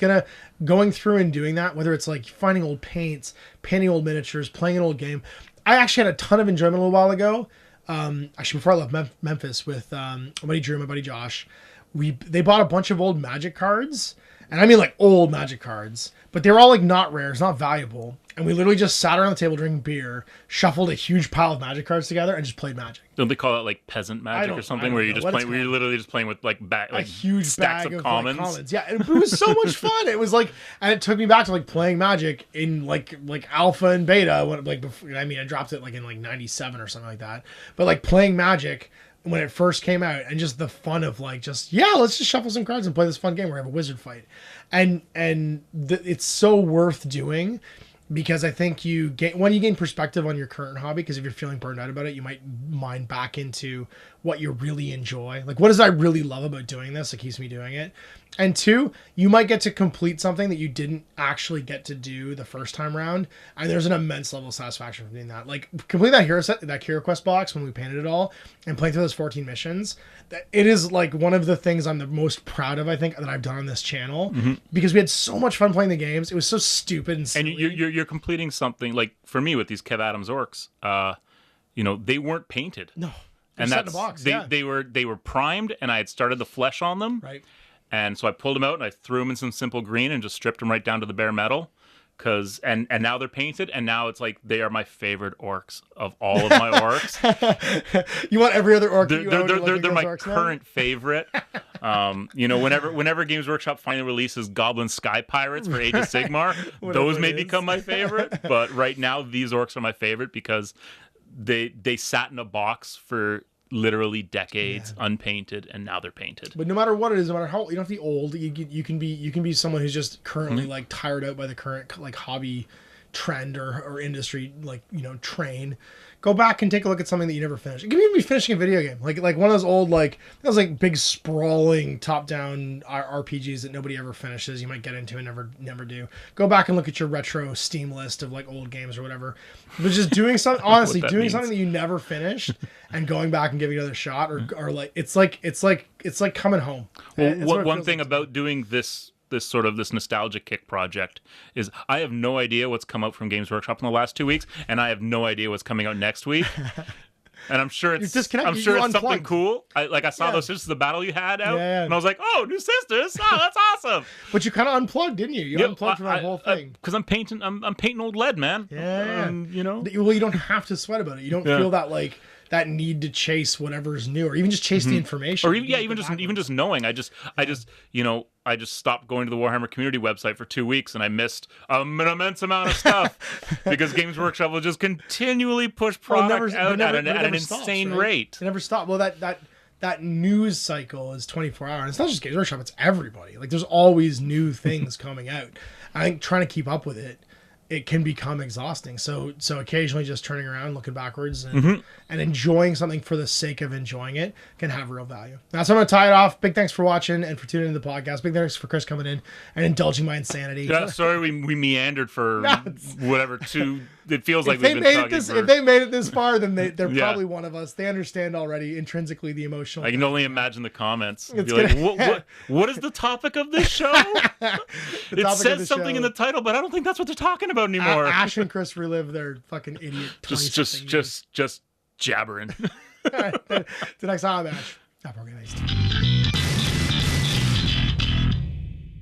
going through and doing that, whether it's like finding old paints, painting old miniatures, playing an old game. I actually had a ton of enjoyment a little while ago. Actually, before I left Memphis with my buddy Drew, my buddy Josh, they bought a bunch of old Magic cards, and I mean like old Magic cards, but they were all like not rares, not valuable. And we literally just sat around the table drinking beer, shuffled a huge pile of Magic cards together, and just played Magic. Don't they call it like peasant Magic or something, where you're literally just playing with like a huge stacks bag of commons? Like, commons. Yeah, and it was so much fun. It was like, and it took me back to like playing Magic in like alpha and beta when like before, I mean I dropped it like in like 97 or something like that. But like playing Magic when it first came out, and just the fun of like let's just shuffle some cards and play this fun game where we have a wizard fight, and it's so worth doing. Because I think you gain perspective on your current hobby, because if you're feeling burned out about it, you might mine back into what you really enjoy. Like, what does I really love about doing this that keeps me doing it? And two, you might get to complete something that you didn't actually get to do the first time around, and there's an immense level of satisfaction from doing that. Like, completing that Hero Quest box when we painted it all, and playing through those 14 missions, it is like one of the things I'm the most proud of, I think, that I've done on this channel, because we had so much fun playing the games. It was so stupid and silly. And you're completing something, like for me with these Kev Adams orcs, they weren't painted. No. And that's in a box. They were primed, and I had started the flesh on them. Right. And so I pulled them out and I threw them in some simple green and just stripped them right down to the bare metal. And now they're painted, and now it's like they are my favorite orcs of all of my orcs. You want every other orc? They're my current favorite. Whenever Games Workshop finally releases Goblin Sky Pirates for Age of Sigmar, those may become my favorite. But right now, these orcs are my favorite because they sat in a box for literally decades, unpainted, and now they're painted. But no matter what it is, no matter how, you don't have to be old. You can be someone who's just currently like tired out by the current like hobby trend or industry train. Go back and take a look at something that you never finished. It could even be finishing a video game, like one of those old those like big sprawling top-down RPGs that nobody ever finishes. You might get into and never do. Go back and look at your retro Steam list of like old games or whatever. But just doing something, honestly, doing something that you never finished and going back and giving it another shot, or like it's like coming home. Well, one thing about doing this nostalgia kick project is I have no idea what's come out from Games Workshop in the last 2 weeks, and I have no idea what's coming out next week. And I'm sure it's disconnected. I'm sure You're it's something unplugged. cool. I saw Yeah. those Sisters of the Battle you had out, Yeah. and I was like, oh, new sisters. Oh, that's awesome. But you kind of unplugged, didn't you? You unplugged from that whole thing. Because I'm painting old lead, man. Yeah. You know. Well, you don't have to sweat about it. You don't feel that like that need to chase whatever's new, or even just chase the information. Or even just knowing. I just stopped going to the Warhammer community website for 2 weeks, and I missed an immense amount of stuff because Games Workshop will just continually push product out at an insane rate. It never stopped. Well, that news cycle is 24 hours. It's not just Games Workshop; it's everybody. Like, there's always new things coming out. I think trying to keep up with it can become exhausting. So occasionally just turning around, looking backwards, and enjoying something for the sake of enjoying it can have real value. Now, so I'm going to tie it off. Big thanks for watching and for tuning into the podcast. Big thanks for Chris coming in and indulging my insanity. Yeah, sorry we meandered for whatever it feels like we've been talking If they made it this far, then they're probably one of us. They understand already intrinsically the emotional. I can only imagine the comments. Be like, what is the topic of this show? It says something in the title, but I don't think that's what they're talking about anymore. Ash and Chris relive their fucking idiot. Just jabbering. All right, the next time, Ash. Not organized.